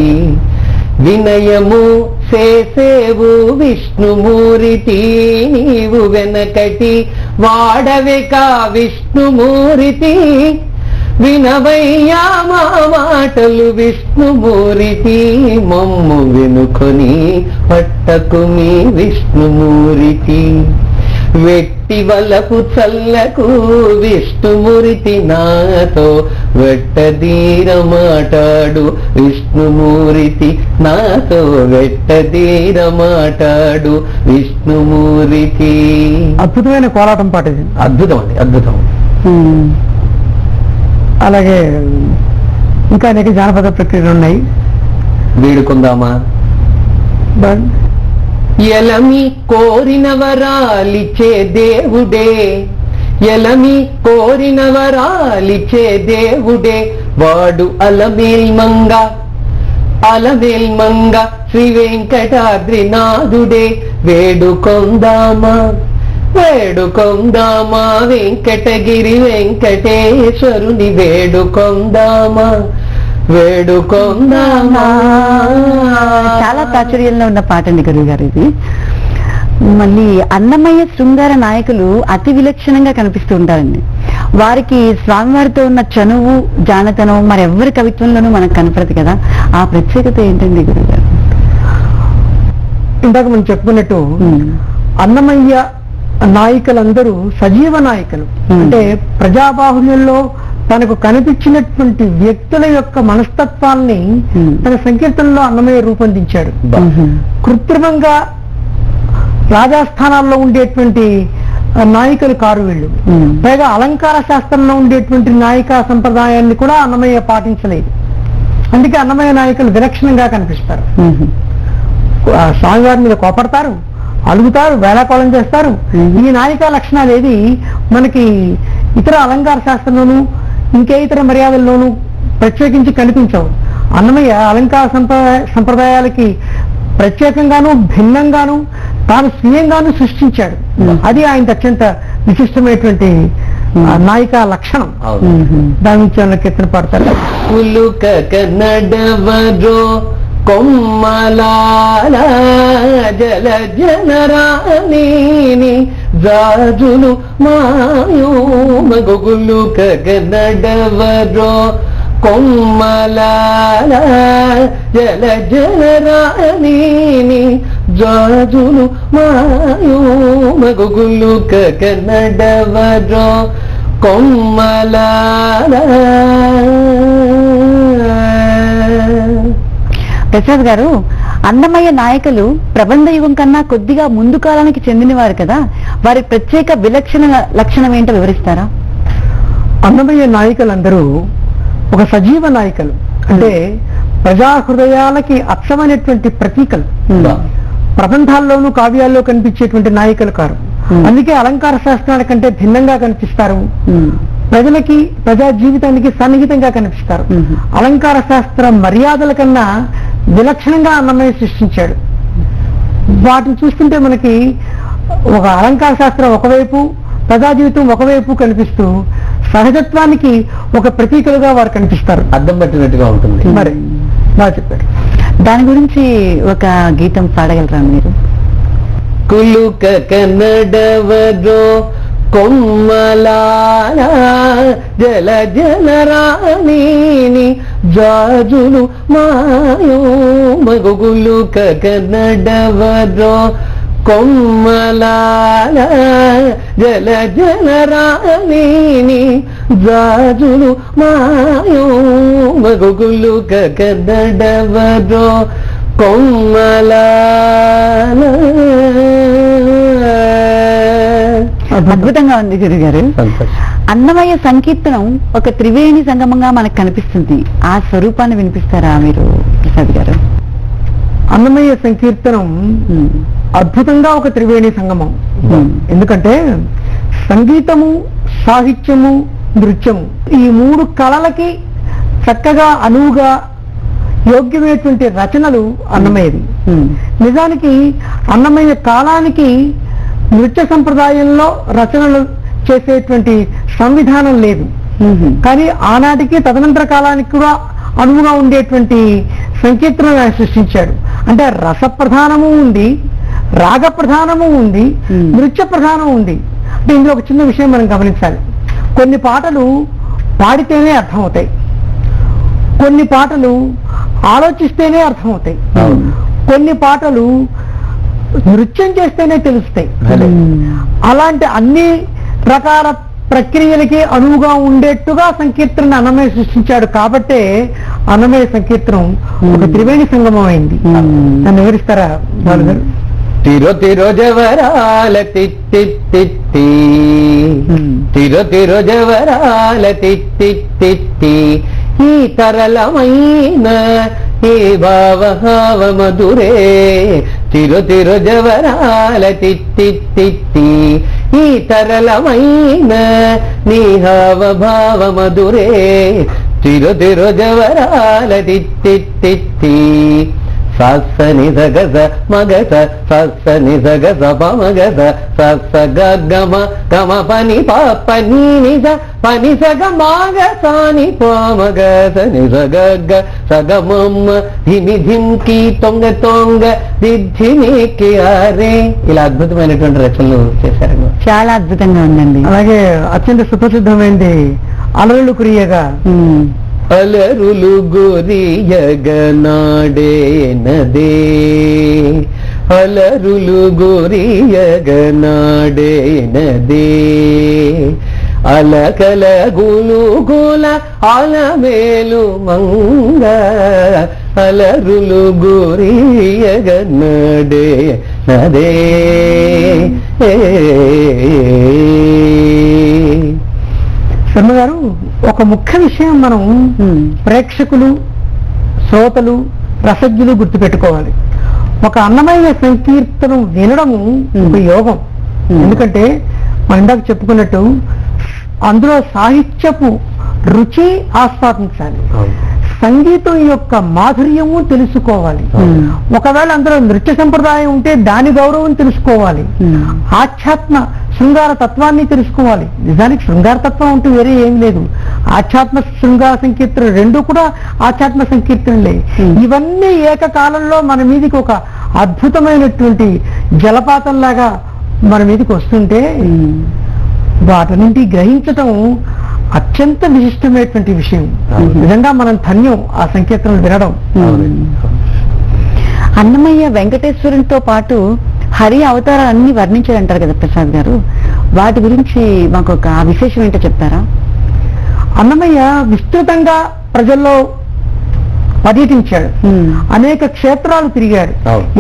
వినయము చేసేవు విష్ణుమూర్తి నీవు వెనకటి వాడవేకా విష్ణుమూర్తి వినవయ్యా మా మాటలు విష్ణుమూర్తి మమ్ము వెనుకొని పట్టకు మీ విష్ణుమూర్తి వెట్టి వలపు చల్లకు విష్ణుమూర్తి నాతో వెట్టదీర మాటాడు విష్ణుమూర్తి నాతో వెట్టదీర మాటాడు విష్ణుమూర్తి. అద్భుతమైన కోలాటం పాట ఇది. అద్భుతం అండి, అద్భుతం. అలాగే ఇంకా అనేక జానపద ప్రక్రియలు ఉన్నాయి. వేడుకుందామా? ఎలమి కోరిన వరాలిచ్చే దేవుడే ఎలమి కోరిన వరాలిచ్చే దేవుడే వాడు అలమేల్మంగ శ్రీ వెంకటాద్రినాథుడే వేడుకొందామా వేడుకొందామా వెంకటగిరి వెంకటేశ్వరుని వేడుకొందామా వేడుకొందామా. చాలా ప్రాచుర్యంలో ఉన్న పాట అండి గురువు గారు ఇది. మళ్ళీ అన్నమయ్య శృంగార నాయకులు అతి విలక్షణంగా కనిపిస్తూ ఉంటారండి. వారికి స్వామివారితో ఉన్న చనువు జానతనం మరెవ్వరి కవిత్వంలోనూ మనకు కనపడదు కదా. ఆ ప్రత్యేకత ఏంటండి గురువు గారు? ఇందాక మనం చెప్పుకున్నట్టు అన్నమయ్య నాయకులందరూ సజీవ నాయకులు. అంటే ప్రజాబాహుళ్యంలో తనకు కనిపించినటువంటి వ్యక్తుల యొక్క మనస్తత్వాల్ని తన సంకీర్తనలో అన్నమయ్య రూపొందించాడు. కృత్రిమంగా రాజాస్థానాల్లో ఉండేటువంటి నాయకులు కారు వీళ్ళు. పైగా అలంకార శాస్త్రంలో ఉండేటువంటి నాయక సంప్రదాయాన్ని కూడా అన్నమయ్య పాటించలేదు. అందుకే అన్నమయ్య నాయకులు విలక్షణంగా కనిపిస్తారు. స్వామివారి మీద కోపడతారు, అలుగుతారు, వేళాకోళం చేస్తారు. ఈ నాయక లక్షణాలు ఏది మనకి ఇతర అలంకార శాస్త్రంలోనూ ఇంకే ఇతర మర్యాదల్లోనూ ప్రత్యేకించి కనిపించవు. అన్నమయ్య అలంకార సంప్రదాయాలకి ప్రత్యేకంగాను భిన్నంగాను తాను స్వీయంగాను సృష్టించాడు. అది ఆయన అత్యంత విశిష్టమైనటువంటి నాయిక లక్షణం. అవును. దాని నుంచి ఏమైనా కీర్తన పాడతారు? పులుక నడవరో కొమ్మలాల జల జనరాణి జాజులు మాయో మగులు నడవరో కొమ్మలాల జల జనరాణి జాజులు మాయో మగులు నడవరో కొమ్మలాల. ప్రసాద్ గారు, అన్నమయ్య నాయకులు ప్రబంధ యుగం కన్నా కొద్దిగా ముందు కాలానికి చెందినవారు కదా, వారి ప్రత్యేక విలక్షణ లక్షణం ఏంటో వివరిస్తారా? అన్నమయ్య నాయకులందరూ ఒక సజీవ నాయకులు, అంటే ప్రజా హృదయాలకి అచ్చమైనటువంటి ప్రతీకలు. ప్రబంధాల్లోనూ కావ్యాల్లో కనిపించేటువంటి నాయకులు కారు. అందుకే అలంకార శాస్త్రాల కంటే భిన్నంగా కనిపిస్తారు, ప్రజలకి ప్రజా జీవితానికి సన్నిహితంగా కనిపిస్తారు. అలంకార శాస్త్ర మర్యాదల కన్నా విలక్షణంగా అన్నమయ్య సృష్టించాడు. వాటిని చూస్తుంటే మనకి ఒక అలంకార శాస్త్రం ఒకవైపు, ప్రజా జీవితం ఒకవైపు కనిపిస్తూ సహజత్వానికి ఒక ప్రతీకలుగా వారు కనిపిస్తారు. అద్దం పట్టినట్టుగా ఉంటుంది. మరి బాగా చెప్పారు. దాని గురించి ఒక గీతం పాడగలరా మీరు? కులుక కన్నడవరో కొమ్మలాల జల జనరాణి జాజులు మాయో మగులు కన్నడవరో కొమ్మలాల జల జనరాణి జాజులు మాయో మగులు కన్నడవరో కొమ్మలాల. అద్భుతంగా ఉంది గురుగారు. అన్నమయ్య సంకీర్తనం ఒక త్రివేణి సంగమంగా మనకు కనిపిస్తుంది. ఆ స్వరూపాన్ని వినిపిస్తారా మీరు ప్రసాద్ గారు? అన్నమయ్య సంకీర్తనం అద్భుతంగా ఒక త్రివేణి సంగమం. ఎందుకంటే సంగీతము, సాహిత్యము, నృత్యము ఈ మూడు కళలకి చక్కగా అనువుగా యోగ్యమైనటువంటి రచనలు అన్నమయ్యది. నిజానికి అన్నమయ్య కాలానికి నృత్య సంప్రదాయంలో రచనలు చేసేటువంటి సంవిధానం లేదు, కానీ ఆనాటికి తదనంతర కాలానికి కూడా అనువుగా ఉండేటువంటి సంకీర్తనను ఆయన సృష్టించాడు. అంటే రస ప్రధానము ఉంది, రాగ ప్రధానము ఉంది, నృత్య ప్రధానం ఉంది. అంటే ఇందులో ఒక చిన్న విషయం మనం గమనించాలి. కొన్ని పాటలు పాడితేనే అర్థమవుతాయి, కొన్ని పాటలు ఆలోచిస్తేనే అర్థమవుతాయి, కొన్ని పాటలు నృత్యం చేస్తేనే తెలుస్తాయి. అలాంటి అన్ని రకాల ప్రక్రియలకి అనువుగా ఉండేట్టుగా సంకీర్తన అన్నమయ్య సృష్టించాడు. కాబట్టే అన్నమయ్య సంకీర్తనం ఒక త్రివేణి సంగమం అయింది. నన్ను వివరిస్తారా బాలుగారు? తిరో తిరో జవరాల తిత్తి తిత్తి తిరో తిరో జవరాల తిత్తి తిత్తి ఈ తరళమైన ఏ భావ మధురే తిరో తిరో జవరాల తిత్తి తిత్తి ఈ తరళమైన నీ హావ భావ మధురే తిరో తిరో జవరాల తిత్తి తిత్తి సస్స నిజగజ మగజ సస్స నిజగజ పమగజ సస్స గమ గమ పని పని నిజ పని సగ మాగ సాని పామగజ నిజ గగ్గ సగమమ్మ ధిమి ధింకి తొంగ తొంగ దిద్ధినికి అరే. ఇలా అద్భుతమైనటువంటి రచనలు చేశారు. చాలా అద్భుతంగా ఉందండి. అలాగే అత్యంత సుప్రసిద్ధమైంది అలరులు కురియగా. అలరులు గొరియగనాడే నదే అలరులు గొరియగనాడే నదే అలకల గులు గుల అలమేలు మంగ అలరులు గొరియగనాడే నదే. శర్మ గారు, ఒక ముఖ్య విషయం మనం ప్రేక్షకులు, శ్రోతలు, రసజ్ఞులు గుర్తుపెట్టుకోవాలి. ఒక అన్నమయ్య సంకీర్తనం వినడము ఒక యోగం. ఎందుకంటే మనం ఇందాక చెప్పుకున్నట్టు అందులో సాహిత్యపు రుచి ఆస్వాదించాలి, సంగీతం యొక్క మాధుర్యము తెలుసుకోవాలి. ఒకవేళ అందులో నృత్య సంప్రదాయం ఉంటే దాని గౌరవం తెలుసుకోవాలి, ఆధ్యాత్మ శృంగార తత్వాన్ని తెలుసుకోవాలి. నిజానికి శృంగార తత్వం అంటూ వేరే ఏం లేదు. ఆధ్యాత్మ శృంగార సంకీర్తన రెండు కూడా ఆధ్యాత్మ సంకీర్తనలే. ఇవన్నీ ఏకకాలంలో మన మీదకి ఒక అద్భుతమైనటువంటి జలపాతంలాగా మన మీదకి వస్తుంటే వాటిని గ్రహించటం అత్యంత విశిష్టమైనటువంటి విషయం. నిజంగా మనం ధన్యం ఆ సంకీర్తనలు వినడం. అన్నమయ్య వెంకటేశ్వరునితో పాటు హరి అవతారాలన్నీ వర్ణించారంటారు కదా ప్రసాద్ గారు, వాటి గురించి మాకు ఒక విశేషం ఏంటో చెప్తారా? అన్నమయ్య విస్తృతంగా ప్రజల్లో పర్యటించాడు. అనేక క్షేత్రాలు తిరిగాడు.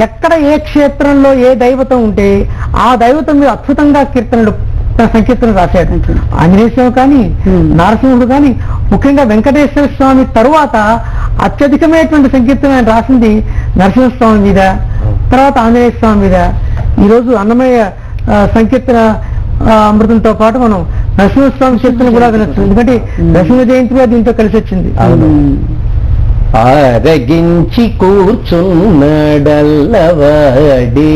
ఎక్కడ ఏ క్షేత్రంలో ఏ దైవతం ఉంటే ఆ దైవతం మీద అద్భుతంగా సంకీర్తనలు రాశాడు. ఆంజనేయ స్వామి కానీ నరసింహుడు కానీ, ముఖ్యంగా వెంకటేశ్వర స్వామి తరువాత అత్యధికమైనటువంటి సంకీర్తన ఆయన రాసింది నరసింహస్వామి మీద, తర్వాత ఆంజనేయ స్వామి మీద. ఈరోజు అన్నమయ్య సంకీర్తన అమృతంతో పాటు మనం నరసింహస్వామి కీర్తన కూడా వినొచ్చు. ఎందుకంటే నరసింహ జయంతి కూడా దీంతో కలిసి వచ్చింది. ఆరగించి కూర్చున్నడల్లవాడి,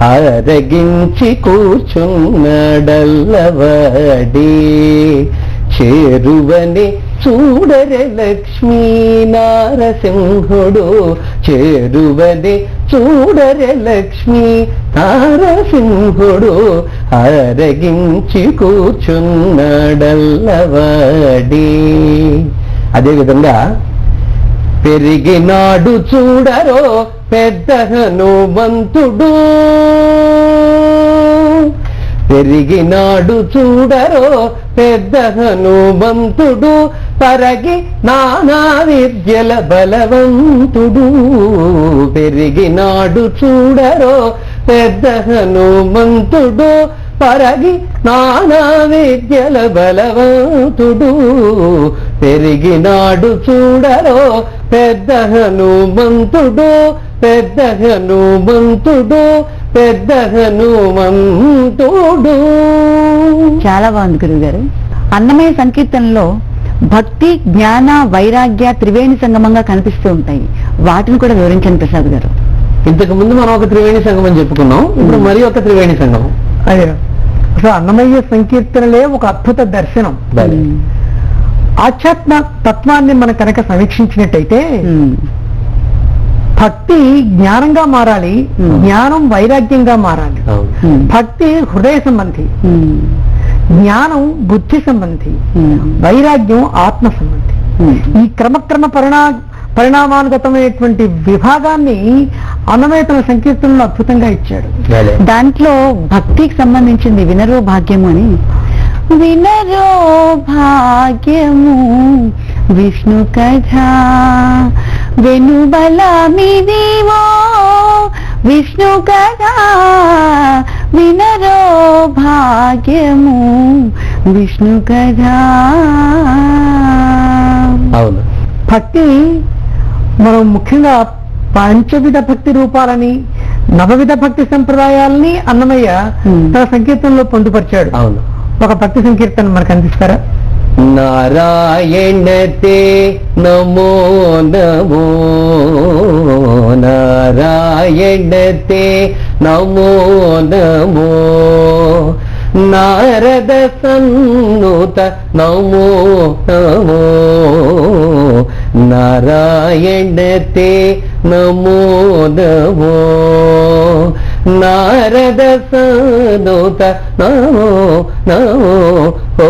ఆరగించి కూర్చున్నడల్లవాడి, చేరువని చూడరే లక్ష్మీ నారసింహుడు, చేరువని చూడరే లక్ష్మీ నారసింహుడు, ఆరగించి కూర్చున్నడల్లవాడి. అదేవిధంగా పెరిగినాడు చూడరో పెద్ద హనుమంతుడు, పెరిగినాడు చూడరో పెద్ద హనుమంతుడు, పరగి నానా విద్యల బలవంతుడు, పెరిగినాడు చూడరో పెద్ద హనుమంతుడు, పరగి నానా విద్యల బలవంతుడు, పెరిగినాడు చూడరో పెద్ద హనుమంతుడు, పెద్ద హనుమంతుడు, పెద్ద హనుమంతుడు. చాలా బాగుంది గురువు గారు. అన్నమయ్య సంకీర్తనలో భక్తి, జ్ఞాన, వైరాగ్య త్రివేణి సంగమంగా కనిపిస్తూ ఉంటాయి. వాటిని కూడా వివరించండి ప్రసాద్ గారు. ఇంతకు ముందు మనం ఒక త్రివేణి సంగమం చెప్పుకున్నాం, ఇప్పుడు మరి ఒక త్రివేణి సంగమం. అదే అసలు అన్నమయ్య సంకీర్తనలే ఒక అద్భుత దర్శనం. ఆధ్యాత్మ తత్వాన్ని మనం కనుక సమీక్షించినట్టయితే భక్తి జ్ఞానంగా మారాలి, జ్ఞానం వైరాగ్యంగా మారాలి. భక్తి హృదయ సంబంధి, జ్ఞానం బుద్ధి సంబంధి, వైరాగ్యం ఆత్మ సంబంధి. ఈ క్రమక్రమ పరిణామానుగతమైనటువంటి విభాగాన్ని అన్నమయ్య తన సంకీర్తనలో అద్భుతంగా ఇచ్చాడు. దాంట్లో భక్తికి సంబంధించింది వినరో భాగ్యము అని. వినరో భాగ్యము విష్ణు కథ వెనుబలమిదివో విష్ణు కథ, వినరో భాగ్యము విష్ణు కథ. అవును, భక్తి మనం ముఖ్యంగా పంచవిధ భక్తి రూపాలని, నవవిధ భక్తి సంప్రదాయాలని అన్నమయ్య తన సంకీర్తనలో పొందుపరిచాడు. అవును. ఒక భక్తి సంకీర్తన మనకు అందిస్తారా? నారాయణతే నమో నమో, నారాయణతే నమో నమో, నారద సన్నుత నమో నమో, నారాయణతే నమో నమో, నారద సన్నుత నమో నమో,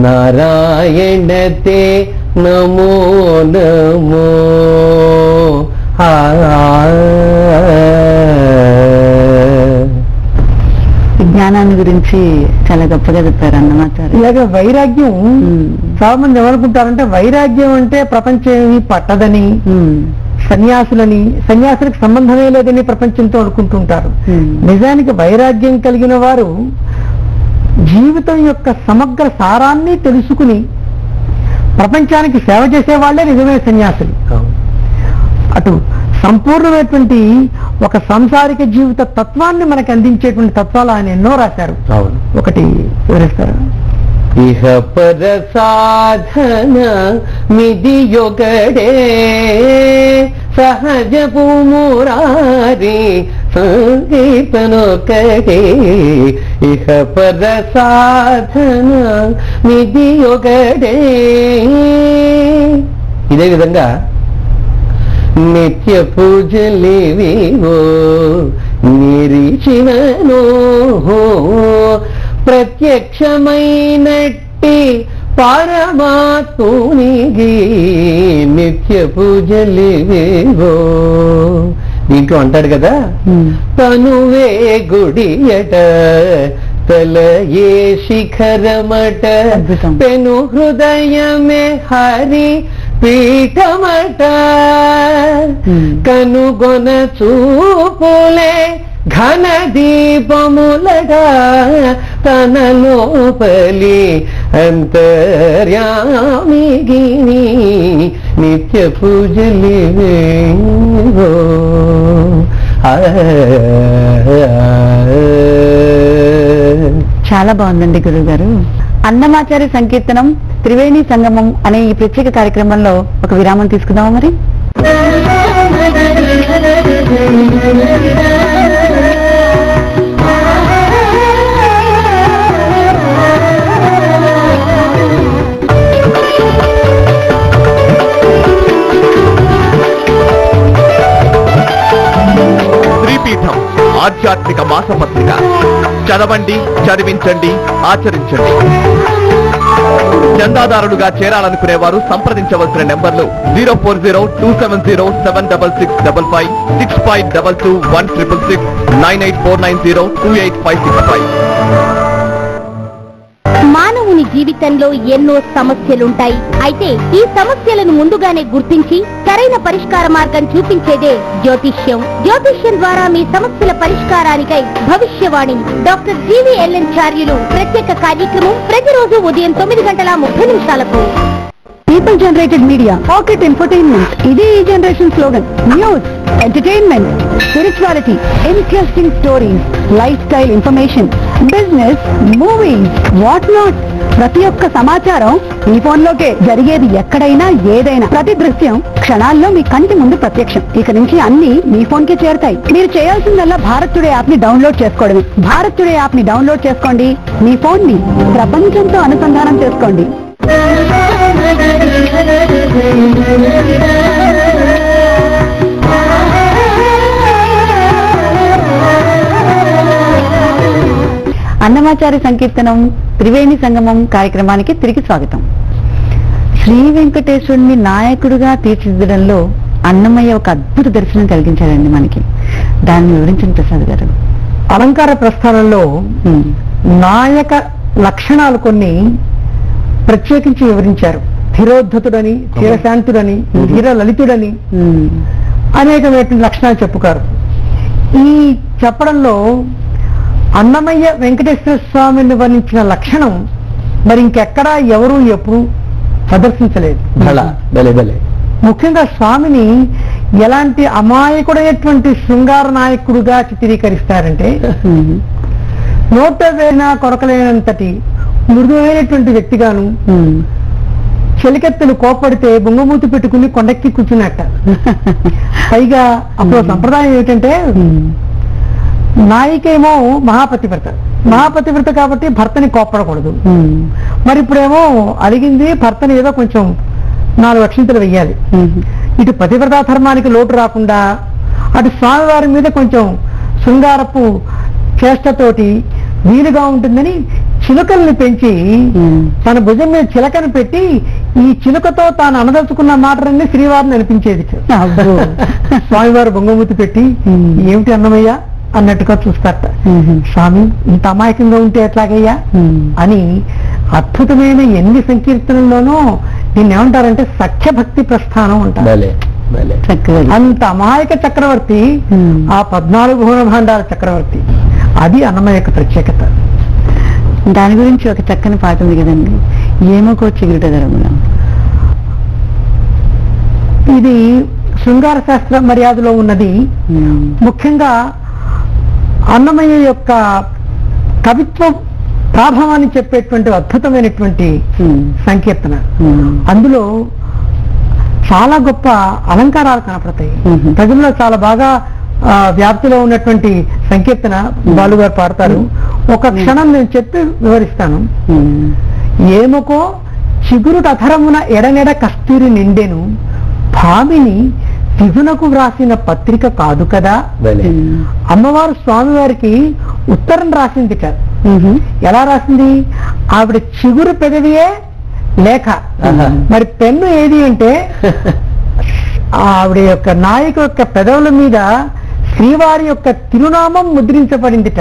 నారాయణతే నమో నమో. జ్ఞానాన్ని గురించి చాలా గొప్పగా చెప్పారు అన్నమాచార్య. ఇలాగ వైరాగ్యం చాలా మంది ఏమనుకుంటారంటే వైరాగ్యం అంటే ప్రపంచం ఏమి పట్టదని, సన్యాసులకు సంబంధమే లేదని ప్రపంచంతో అనుకుంటుంటారు. నిజానికి వైరాగ్యం కలిగిన వారు జీవితం యొక్క సమగ్ర సారాన్ని తెలుసుకుని ప్రపంచానికి సేవ చేసే వాళ్ళే నిజమైన సన్యాసులు. అటు సంపూర్ణమైనటువంటి ఒక సాంసారిక జీవిత తత్వాన్ని మనకు అందించేటువంటి తత్వాలు ఆయన ఎన్నో రాశారు. ఒకటి వివరిస్తారా? ఇహ పర సాధన మిదియొకడే, సహజపు మురారి సంకీర్తనొక్కటే ఇహ పర సాధన నిధి ఒకటే. ఇదే విధంగా నిత్య పూజలేవివో నిరీచినను ప్రత్యక్షమైనట్టి పరమాత్మునికి నిత్య పూజలేవివో. దీంట్లో అంటాడు కదా, తనువే గుడియట తలయే శిఖరమట పెను హృదయమే హరి పీఠమట కనుగొన చూపులే ఘన దీపములట తన లోపలి అంతర్యామికి నిత్య పూజలేవో. చాలా బాగుందండి గురువు గారు. అన్నమాచార్య సంకీర్తనం త్రివేణి సంగమం అనే ఈ ప్రత్యేక కార్యక్రమంలో ఒక విరామం తీసుకుందామా మరి? త్రిపీఠం ఆధ్యాత్మిక మాసపత్రిక. చదవండి, చదివించండి, ఆచరించండి. చందాదారులుగా చేరాలనుకునేవారు సంప్రదించవలసిన నెంబర్లు 04027076655, 65221666, 984902855. మానవుని జీవితంలో ఎన్నో సమస్యలుంటాయి. అయితే ఈ సమస్యలను ముందుగానే గుర్తించి సరైన పరిష్కార మార్గం చూపించేదే జ్యోతిష్యం. జ్యోతిష్యం ద్వారా మీ సమస్యల పరిష్కారానికై భవిష్యవాణి డాక్టర్ జీవీఎల్ఎన్ చార్యులు ప్రత్యేక కార్యక్రమం ప్రతిరోజు ఉదయం 9:30 people generated media, pocket infotainment, ఇదే ఈ generation slogan. News, entertainment, spirituality, interesting stories, life style information, business, movies, what not, ప్రతి ఒక్క సమాచారం మీ ఫోన్ లోకే. జరిగేది ఎక్కడైనా ఏదైనా ప్రతి దృశ్యం క్షణాల్లో మీ కంటి ముందు ప్రత్యక్షం. ఇక నుంచి అన్ని మీ ఫోన్ కే చేరుతాయి. మీరు చేయాల్సిందల్లా భారత్ టుడే యాప్ ని డౌన్లోడ్ చేసుకోవడమే. భారత్ టుడే యాప్ ని డౌన్లోడ్ చేసుకోండి. మీ ఫోన్ ని ప్రపంచంతో అనుసంధానం చేసుకోండి. అన్నమాచార్య సంకీర్తనం త్రివేణి సంగమం కార్యక్రమానికి తిరిగి స్వాగతం. శ్రీ వెంకటేశ్వరుని నాయకుడిగా తీర్చిదిద్దడంలో అన్నమయ్య ఒక అద్భుత దర్శనం కలిగించారండి మనకి. దాన్ని వివరించిన ప్రసాద్ గారు. అలంకార ప్రస్థానంలో నాయక లక్షణాలు కొన్ని ప్రత్యేకించి వివరించారు. స్థిరోద్ధతుడని, స్థిరశాంతుడని, స్థిర లలితుడని అనేకమైనటువంటి లక్షణాలు చెప్పుకారు. ఈ చెప్పడంలో అన్నమయ్య వెంకటేశ్వర స్వామిని వర్ణించిన లక్షణం మరి ఇంకెక్కడా ఎవరు ఎప్పుడు ప్రదర్శించలేదు. ముఖ్యంగా స్వామిని ఎలాంటి అమాయకుడైనటువంటి శృంగార నాయకుడుగా చిత్రీకరిస్తారంటే, నోట వేనా కొరకలేనంతటి మృదువైనటువంటి వ్యక్తిగాను, చెలికెత్తలు కోపడితే బొంగమూతి పెట్టుకుని కొండెక్కి కూర్చున్నట్ట. పైగా అప్పుడు సంప్రదాయం ఏమిటంటే, నాయికేమో మహాపతివ్రత కాబట్టి భర్తని కోప్పడకూడదు. మరి ఇప్పుడేమో అడిగింది భర్తని ఏదో కొంచెం 4 అక్షింతలు వెయ్యాలి. ఇటు పతివ్రతా ధర్మానికి లోటు రాకుండా అటు స్వామివారి మీద కొంచెం శృంగారపు చేష్టతోటి వీలుగా ఉంటుందని చిలుకల్ని పెంచి తన భుజం మీద చిలకను పెట్టి ఈ చిలుకతో తాను అనదలుచుకున్న మాటలన్నీ శ్రీవారిని అనిపించేది. స్వామివారు బొంగమూతి పెట్టి ఏమిటి అన్నమయ్య అన్నట్టుగా చూస్తారట. స్వామి ఇంత అమాయకంగా ఉంటే ఎట్లాగయ్యా అని అద్భుతమైన ఎన్ని సంకీర్తనల్లోనూ దీన్ని ఏమంటారంటే సఖ్యభక్తి ప్రస్థానం అంటారు. అంత అమాయక చక్రవర్తి, ఆ 14 భువన భాండాల చక్రవర్తి. అది అన్నమయ్య యొక్క ప్రత్యేకత. దాని గురించి ఒక చక్కని పాట ఉంది కదండి, ఏమోకో చిగురుట ధరముల. ఇది శృంగార శాస్త్ర మర్యాదలో ఉన్నది. ముఖ్యంగా అన్నమయ్య యొక్క కవిత్వ ప్రాభావాన్ని చెప్పేటువంటి అద్భుతమైనటువంటి సంకీర్తన. అందులో చాలా గొప్ప అలంకారాలు కనపడతాయి. ప్రజల్లో చాలా బాగా వ్యాప్తిలో ఉన్నటువంటి సంకీర్తన బాలుగారు పాడతారు. ఒక క్షణం నేను చెప్పి వివరిస్తాను. ఏమకో చిగురుట అధరమున ఎడనెడ కస్తూరి నిండెను, భామిని తిగునకు వ్రాసిన పత్రిక కాదు కదా. అమ్మవారు స్వామివారికి ఉత్తరం రాసిందిట. ఎలా రాసింది? ఆవిడ చిగురు పెదవియే లేఖ. మరి పెన్ను ఏది అంటే ఆవిడ యొక్క నాయక యొక్క పెదవుల మీద శ్రీవారి యొక్క తిరునామం ముద్రించబడిందిట.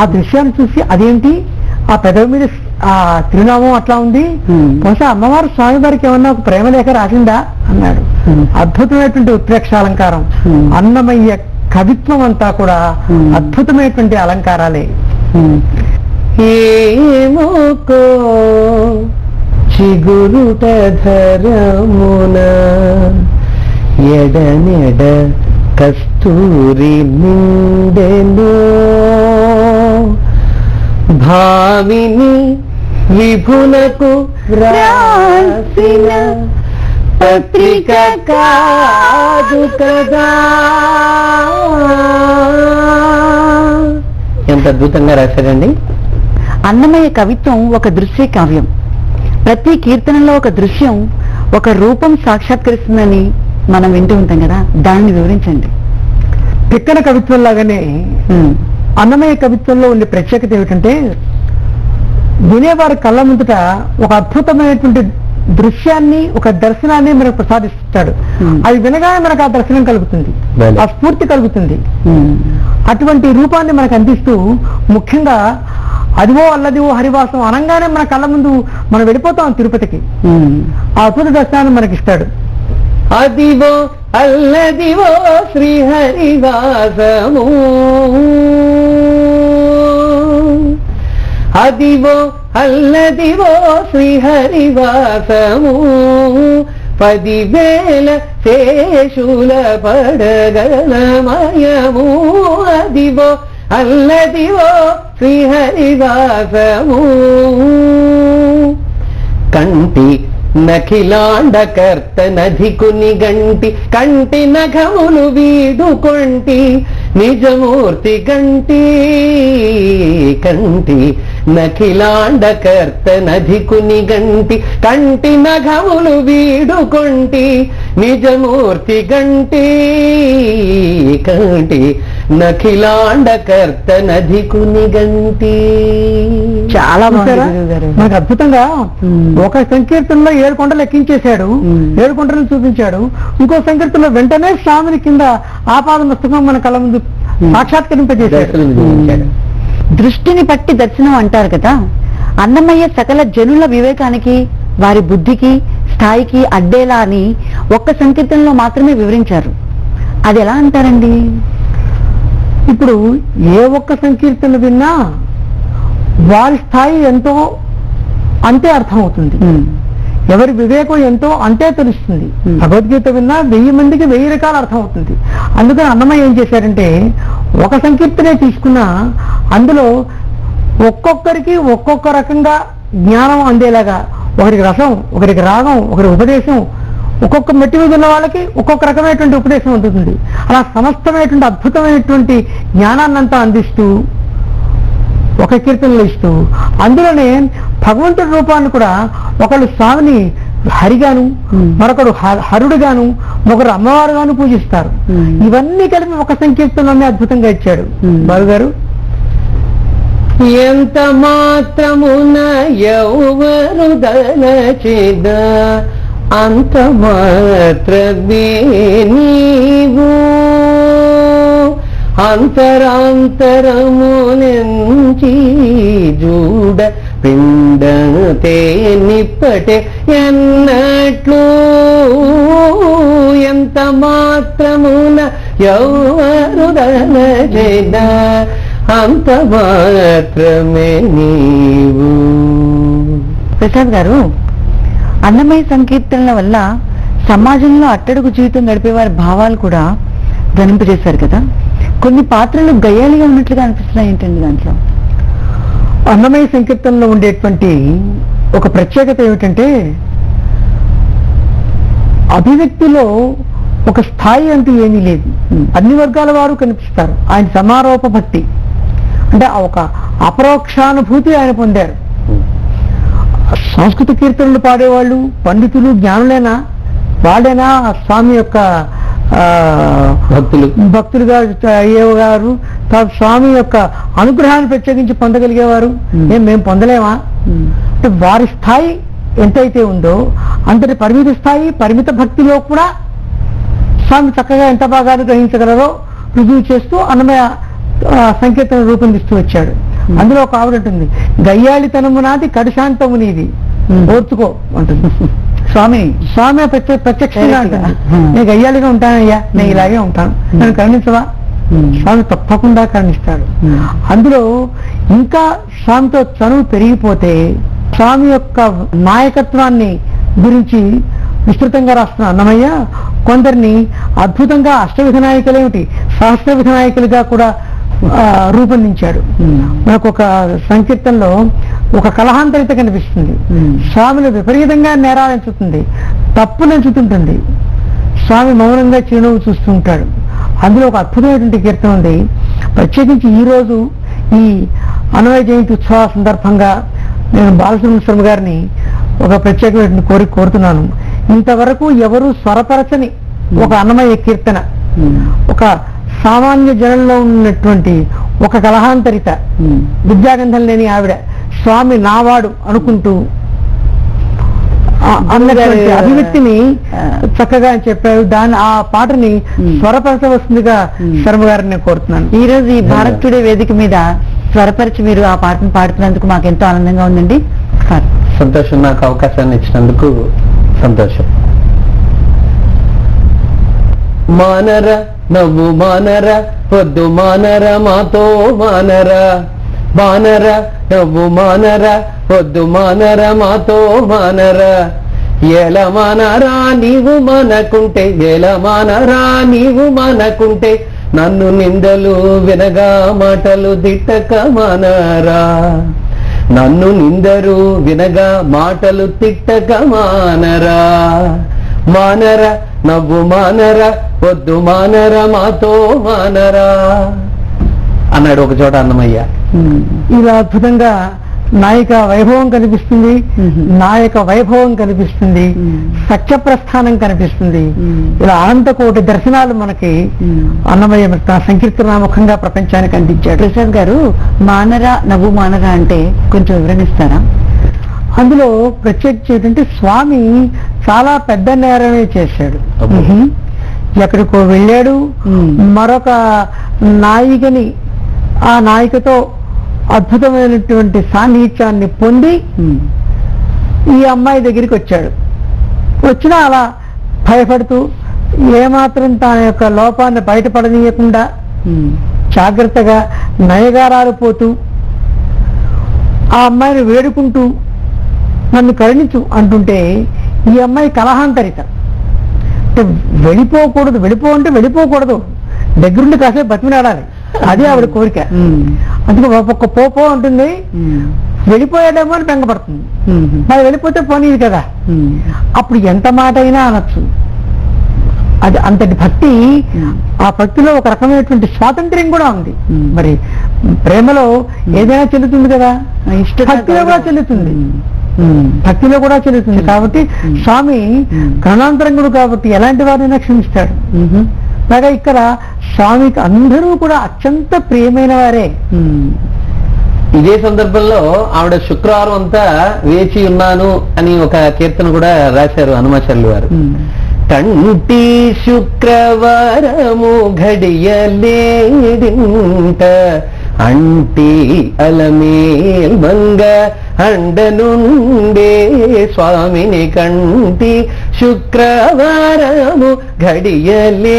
ఆ దృశ్యాన్ని చూసి అదేంటి ఆ పెదవి మీద ఆ తిరునామం అట్లా ఉంది, బహుశా అమ్మవారు స్వామివారికి ఏమన్నా ఒక ప్రేమలేఖ రాసిందా అన్నాడు. అద్భుతమైనటువంటి ఉత్ప్రేక్షాలంకారం. అన్నమయ్య కవిత్వం అంతా కూడా అద్భుతమైనటువంటి అలంకారాలే. ఏమోకో చిగురుట ధరమున ఎడనెడ కస్తూరి నిండెను, భామిని విభునకు రాసిన పత్రిక కాదు కదా. ఎంత అద్భుతంగా రాశారండి. అన్నమయ్య కవిత్వం ఒక దృశ్య కావ్యం. ప్రతి కీర్తనలో ఒక దృశ్యం, ఒక రూపం సాక్షాత్కరిస్తుందని మనం వింటూ ఉంటాం కదా, దాన్ని వివరించండి. తిక్కన కవిత్వం లాగానే అన్నమయ్య కవిత్వంలో ఉండే ప్రత్యేకత ఏమిటంటే వినేవారి కళ్ళ ముందుట ఒక అద్భుతమైనటువంటి దృశ్యాన్ని, ఒక దర్శనాన్ని మనకు ప్రసాదిస్తాడు. అది వినగానే మనకు ఆ దర్శనం కలుగుతుంది, ఆ స్ఫూర్తి కలుగుతుంది. అటువంటి రూపాన్ని మనకు అందిస్తూ, ముఖ్యంగా అదివో అల్లదివో హరివాసం అనగానే మన కళ్ళ ముందు మనం వెళ్ళిపోతాం తిరుపతికి. ఆ అద్భుత దర్శనాన్ని మనకిస్తాడు. అదివో అల్లదివో శ్రీహరివాసము, అదివో అల్లదివో శ్రీహరివాసము, 10,000 శేషుల పడగలమయము, అదివో అల్లదివో శ్రీహరివాసము. కంటి నఖిలాండకర్త నధికుని గంటి, కంటి నఖములు వీడుకొంటి నిజమూర్తి గంటి, కంటి నఖిలాండకర్త నధికుని గంటి, కంటి నఖములు వీడుకొంటి నిజమూర్తి గంటి, కంటి నఖిలాండకర్త నధికుని గంటి. చాలా మనకు అద్భుతంగా ఒక సంకీర్తనలో 7 కొండలు ఎక్కించేశాడు, 7 కొండలు చూపించాడు. ఇంకో సంకీర్తనలో వెంటనే స్వామిని కింద ఆపాద మస్తకం మన కళ్ళ ముందు సాక్షాత్కరింపజేశాడు. దృష్టిని పట్టి దర్శనం అంటారు కదా. అన్నమయ్య సకల జనుల వివేకానికి, వారి బుద్ధికి, స్థాయికి అడ్డేలా అని ఒక్క సంకీర్తనలో మాత్రమే వివరించారు. అది ఎలా అంటారండి? ఇప్పుడు ఏ ఒక్క సంకీర్తన విన్నా వారి స్థాయి ఎంతో అంతే అర్థమవుతుంది, ఎవరి వివేకం ఎంతో అంతే తెలుస్తుంది. భగవద్గీత విన్నా 1000 మందికి 1000 రకాల అర్థం అవుతుంది. అందుకని అన్నమయ్య ఏం చేశారంటే ఒక సంకీర్తనే తీసుకున్నా అందులో ఒక్కొక్కరికి ఒక్కొక్క రకంగా జ్ఞానం అందేలాగా, ఒకరికి రసం, ఒకరికి రాగం, ఒకరి ఉపదేశం, ఒక్కొక్క మెట్టి మీద ఉన్న వాళ్ళకి ఒక్కొక్క రకమైనటువంటి ఉపదేశం ఉంటుంది. అలా సమస్తమైనటువంటి అద్భుతమైనటువంటి జ్ఞానాన్నంతా అందిస్తూ ఒక కీర్తనలు ఇస్తూ, అందులోనే భగవంతుడి రూపాన్ని కూడా ఒకళ్ళు స్వామిని హరిగాను, మరొకడు హరుడుగాను, ఒకరు అమ్మవారుగాను పూజిస్తారు. ఇవన్నీ కలిపి ఒక సంకీర్తనలోనే అద్భుతంగా ఇచ్చాడు బాబుగారు. ఎంత మాత్రమున ఎవరు దలచిన అంత మాత్రమే నీవు, అంతరాంతరము నుంచి జూడ పిండతే నిప్పటే ఎన్నట్లు, ఎంత మాత్రమున ఎవరు దలచిన అంత మాత్రమే నీవు. ప్రసాద్ గారు, అన్నమయ్య సంకీర్తనల వల్ల సమాజంలో అట్టడుగు జీవితం గడిపే వారి భావాలు కూడా ధ్వనింపజేశారు కదా. కొన్ని పాత్రలు గయ్యాలిగా ఉన్నట్లుగా అనిపిస్తున్నాయి ఏంటండి దాంట్లో? అన్నమయ్య సంకీర్తనలో ఉండేటువంటి ఒక ప్రత్యేకత ఏమిటంటే అభివ్యక్తిలో ఒక స్థాయి అంటూ ఏమీ లేదు. అన్ని వర్గాల వారు కనిపిస్తారు. ఆయన సమారోప భక్తి అంటే ఒక అపరోక్షానుభూతి ఆయన పొందారు. సంస్కృత కీర్తనలు పాడేవాళ్ళు పండితులు జ్ఞానులైనా వాళ్ళైనా స్వామి యొక్క భక్తులుగా అయ్యేవారు. స్వామి యొక్క అనుగ్రహాన్ని ప్రత్యేకించి పొందగలిగేవారు. మేము పొందలేమా అంటే వారి స్థాయి ఎంతైతే ఉందో అంతటి పరిమిత స్థాయి పరిమిత భక్తిలో కూడా స్వామి చక్కగా ఎంత బాగా గ్రహించగలరో రుజువు చేస్తూ అన్నమయ సంకీర్తన రూపొందిస్తూ వచ్చాడు. అందులో ఒక ఆవిడ ఉంటుంది, గయ్యాళితనము నాది కడుశాంతము నీది ఓర్చుకో అంటుంది. స్వామి ప్రత్యక్షంగా ఉంటుంది. నేను గయ్యాళిగా ఉంటానయ్యా, నేను ఇలాగే ఉంటాను, నన్ను కరుణించవా? స్వామి తప్పకుండా కరుణిస్తాడు. అందులో ఇంకా స్వామితో చనువు పెరిగిపోతే స్వామి యొక్క నాయకత్వాన్ని గురించి విస్తృతంగా రాస్తున్న అన్నమయ్య కొందరిని అద్భుతంగా అష్టవిధ నాయకులేమిటి సహస్రవిధ నాయకులుగా కూడా రూపొందించాడు. మనకు ఒక సంకీర్తనలో ఒక కలహాంతరిత కనిపిస్తుంది. స్వామిని విపరీతంగా నేరాలంచుతుంది, తప్పునంచుతుంటుంది. స్వామి మౌనంగా చిరునవ్వు చూస్తూ ఉంటాడు. అందులో ఒక అద్భుతమైనటువంటి కీర్తన ఉంది. ప్రత్యేకించి ఈరోజు ఈ అన్నమయ్య జయంతి ఉత్సవ సందర్భంగా నేను బాలసుబ్రహ్మణ్య శర్మ గారిని ఒక ప్రత్యేకమైన కోరిక కోరుతున్నాను. ఇంతవరకు ఎవరు స్వరపరచని ఒక అన్నమయ్య కీర్తన, ఒక సామాన్య జనంలో ఉన్నటువంటి ఒక కలహాంతరిత, విద్యాగంధం లేని ఆవిడ స్వామి నావాడు అనుకుంటూ అన్నటువంటి అభివ్యక్తిని చక్కగా చెప్పారు. ఆ పాటని స్వరపరచవలసిందిగా శర్మ గారిని నేను కోరుతున్నాను. ఈ రోజు ఈ భారత్ టుడే వేదిక మీద స్వరపరిచి మీరు ఆ పాటను పాడుతున్నందుకు మాకు ఎంతో ఆనందంగా ఉందండి. సంతోషం, నాకు అవకాశాన్ని ఇచ్చినందుకు సంతోషం. మానర నవ్వు మానర పొద్దు మానర మాతో మానర, మానర నవ్వు మానర పొద్దు మానర మాతో మానర, ఎలా మానరా నీవు మనకుంటే, ఎలా మానరా నీవు మనకుంటే, నన్ను నిందలు వినగా మాటలు దిట్టక మానరా, నన్ను నిందరు వినగా మాటలు తిట్టక మానరా, మానర నవ్వు మానర పొద్దు మానర మాతో మానరా అన్నాడు ఒక చోట అన్నమయ్య. ఇలా అద్భుతంగా నాయక వైభవం కనిపిస్తుంది, నాయక వైభవం కనిపిస్తుంది, సత్యప్రస్థానం కనిపిస్తుంది. ఇలా అనంతకోటి దర్శనాలు మనకి అన్నమయ్య సంకీర్తనాముఖంగా ప్రపంచానికి అందించాడు. ప్రసాద్ గారు, మానరా నవ్వు మానరా అంటే కొంచెం వివరణిస్తారా? అందులో ప్రత్యేకించి ఏంటంటే స్వామి చాలా పెద్ద నేరమే చేశాడు. ఎక్కడికో వెళ్ళాడు, మరొక నాయికని ఆ నాయికతో అద్భుతమైనటువంటి సాన్నిహిత్యాన్ని పొంది ఈ అమ్మాయి దగ్గరికి వచ్చాడు. వచ్చినా అలా భయపడుతూ ఏమాత్రం తన యొక్క లోపాన్ని బయటపడనీయకుండా జాగ్రత్తగా నయగారాలు పోతూ ఆ అమ్మాయిని వేడుకుంటూ నన్ను కరుణించు అంటుంటే ఈ అమ్మాయి కలహాంతరిత. అంటే వెళ్ళిపోకూడదు, అంటే వెళ్ళిపోకూడదు, దగ్గరుండి కాసేపు బతిమినాడాలి, అదే ఆవిడ కోరిక. అందుకే ఒక్కొక్క పోపో ఉంటుంది, వెళ్ళిపోయాడేమో అని బెంగపడుతుంది. మరి వెళ్ళిపోతే పోనీది కదా, అప్పుడు ఎంత మాట అయినా అనొచ్చు. అది అంతటి భక్తి. ఆ భక్తిలో ఒక రకమైనటువంటి స్వాతంత్ర్యం కూడా ఉంది. మరి ప్రేమలో ఏదైనా చెల్లుతుంది కదా, భక్తిలో కూడా చెల్లుతుంది, భక్తిలో కూడా చెల్లుతుంది. కాబట్టి స్వామి కరుణాంతరంగుడు కాబట్టి ఎలాంటి వారైనా క్షమిస్తాడు. పైగా ఇక్కడ స్వామికి అందరూ కూడా అత్యంత ప్రియమైన వారే. ఇదే సందర్భంలో ఆవిడ శుక్రవారం అంతా వేచి ఉన్నాను అని ఒక కీర్తన కూడా రాశారు హనుమాచార్యులు వారు. కంటి శుక్రవారము ఘడియలేడింట అంటి అలమేల్ మంగ అండనుండే స్వామిని కంటి శుక్రవారము ఘడియలేడింట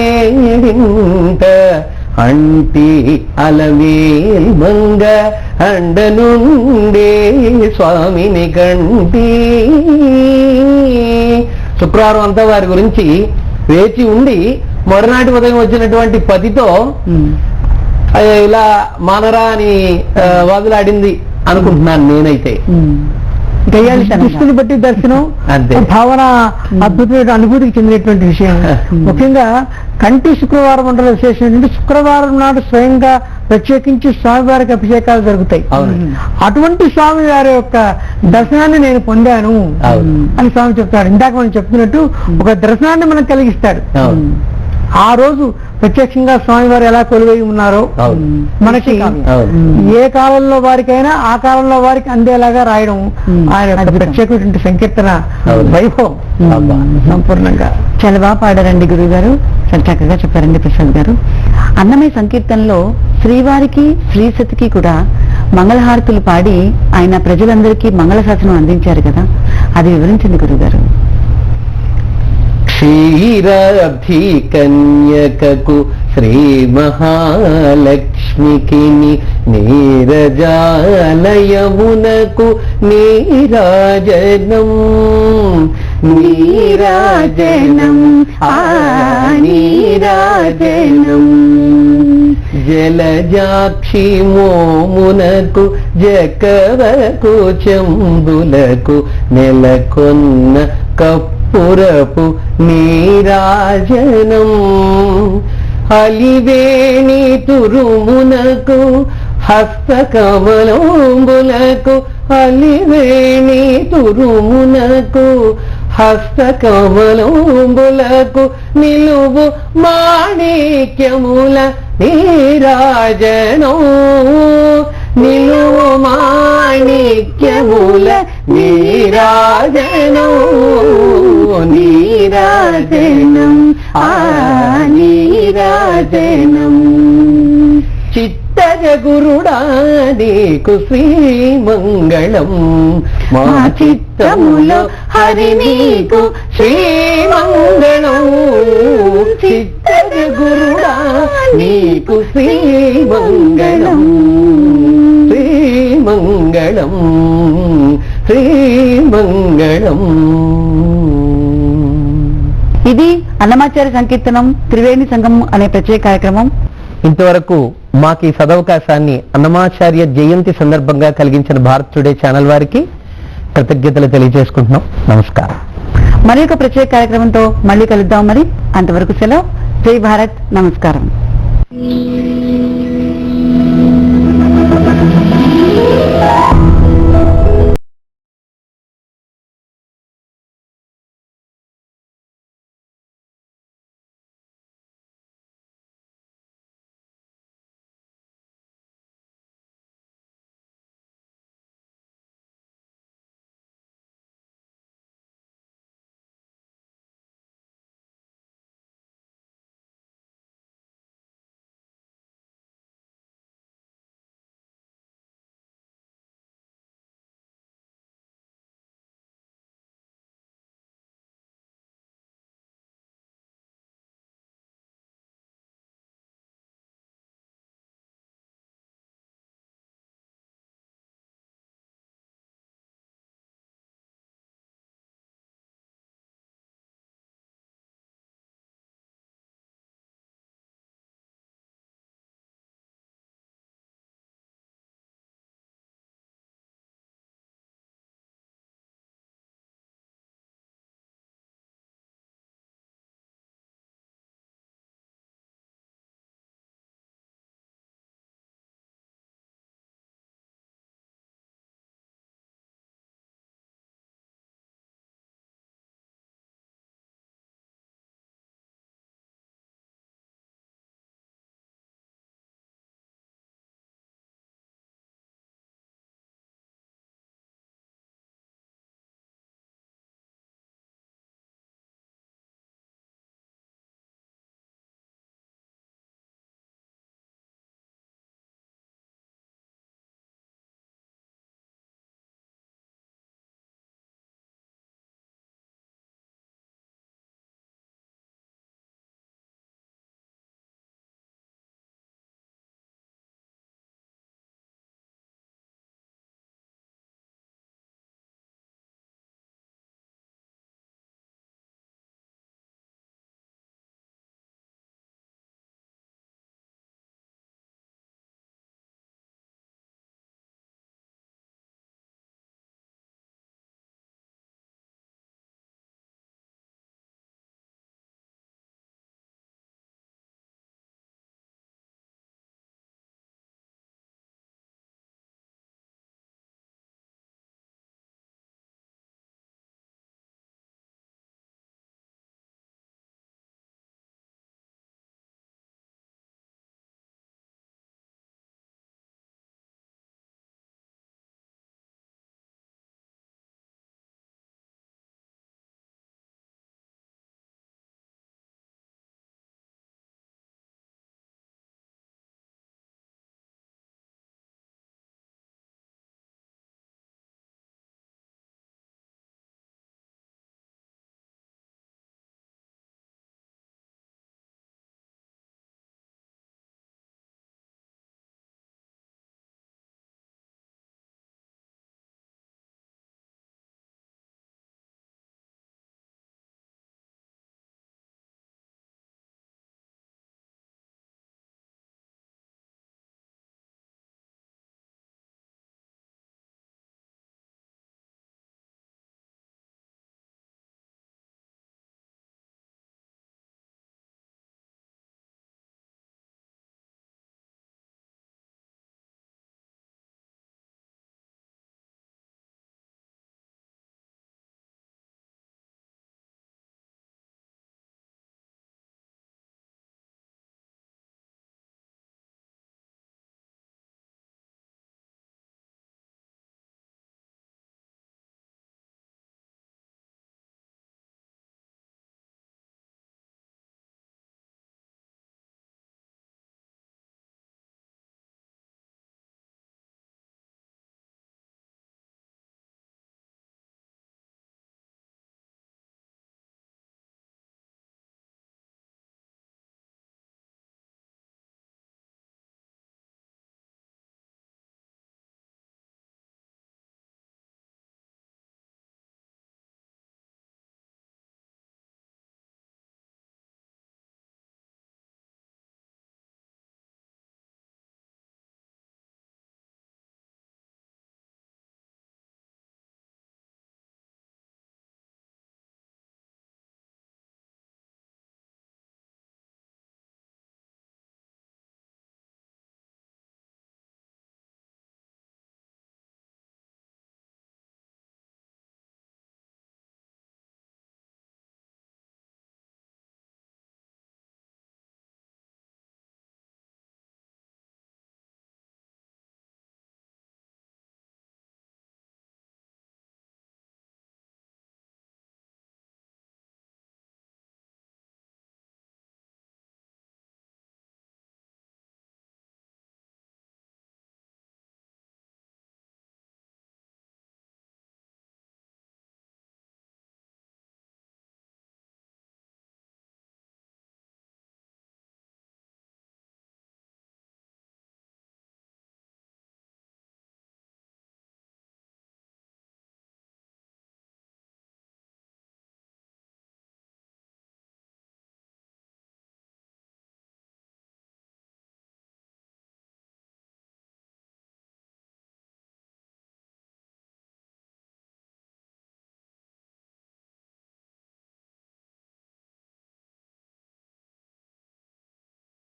అంటి అలమేల్ మంగ అండనుండే స్వామిని కంటి. శుక్రవారం అంతా వారి గురించి వేచి ఉండి మరునాటి ఉదయం వచ్చినటువంటి పతితో ఇలా మానరా అని వాదులాడింది అనుకుంటున్నాను నేనైతే. గయ్యాళితనంగా. దృష్టిని బట్టి దర్శనం అంతే. భావన అద్భుతమైన అనుభూతికి చెందినటువంటి విషయం. ముఖ్యంగా కంటి శుక్రవారం మండల విశేషం ఏంటంటే శుక్రవారం నాడు స్వయంగా ప్రత్యేకించి స్వామివారికి అభిషేకాలు జరుగుతాయి. అవును. అటువంటి స్వామి వారి యొక్క దర్శనాన్ని నేను పొందాను అవును. అని స్వామి చెప్తాడు. ఇందాక మనం చెప్తున్నట్టు ఒక దర్శనాన్ని మనకు కలిగిస్తాడు. అవును. ఆ రోజు ప్రత్యక్షంగా స్వామివారు ఎలా కొలువై ఉన్నారో అవును. మనకి అవును. ఏ కాలంలో వారికైనా ఆ కాలంలో వారికి అందేలాగా రాయడం ఆయన యొక్క అద్భుతం. ప్రత్యేకమైన సంకీర్తన అవును. వైభవం అబ్బా. సంపూర్ణంగా. చాలా బాగా పాడారండి గురువు గారు, చాలా చక్కగా చెప్పారండి ప్రసాద్ గారు. అన్నమయ్య సంకీర్తనలో శ్రీవారికి శ్రీసతికి కూడా మంగళహారతులు పాడి ఆయన ప్రజలందరికీ మంగళశాసనం అందించారు కదా, అది వివరించండి గురువు గారు. క్షీరాబ్ధి కన్యకకు శ్రీ మహాలక్ష్మికి నీరజాలయమునకు నీరాజనం నీరాజనం ఆ నీరాజనం జలజాక్షి మోమునకు జకవకు చెంబులకు నెలకొన్న కప్పురపు నీరాజనం అలివేణి తురుమునకు హస్తకమలంబులకు అలివేణి తురుమునకు హస్తకమలంబులకు నిలువు మాణిక్యముల నీరాజనం నిలువు మాణిక్యముల నీరాజనం నీరాజనం ఆ నీరాజనం చిత్తజ గురుడా నీకు శ్రీమంగళం మా చిత్తములో హరి నీకు శ్రీమంగళం చిత్తజ గురుడా నీకు శ్రీమంగళం శ్రీమంగళం శ్రీమంగళం. ఇది అన్నమాచార్య సంకీర్తనం త్రివేణి సంగమం అనే ప్రత్యేక కార్యక్రమం. ఇంతవరకు మాకు ఈ సదవకాశాన్ని అన్నమాచార్య జయంతి సందర్భంగా కలిగించిన భారత్ టుడే ఛానల్ వారికి కృతజ్ఞతలు తెలియజేసుకుంటున్నాం. నమస్కారం. మరి ఒక ప్రత్యేక కార్యక్రమంతో మళ్ళీ కలుద్దాం. మరి అంతవరకు సెలవు. జై భారత్. నమస్కారం.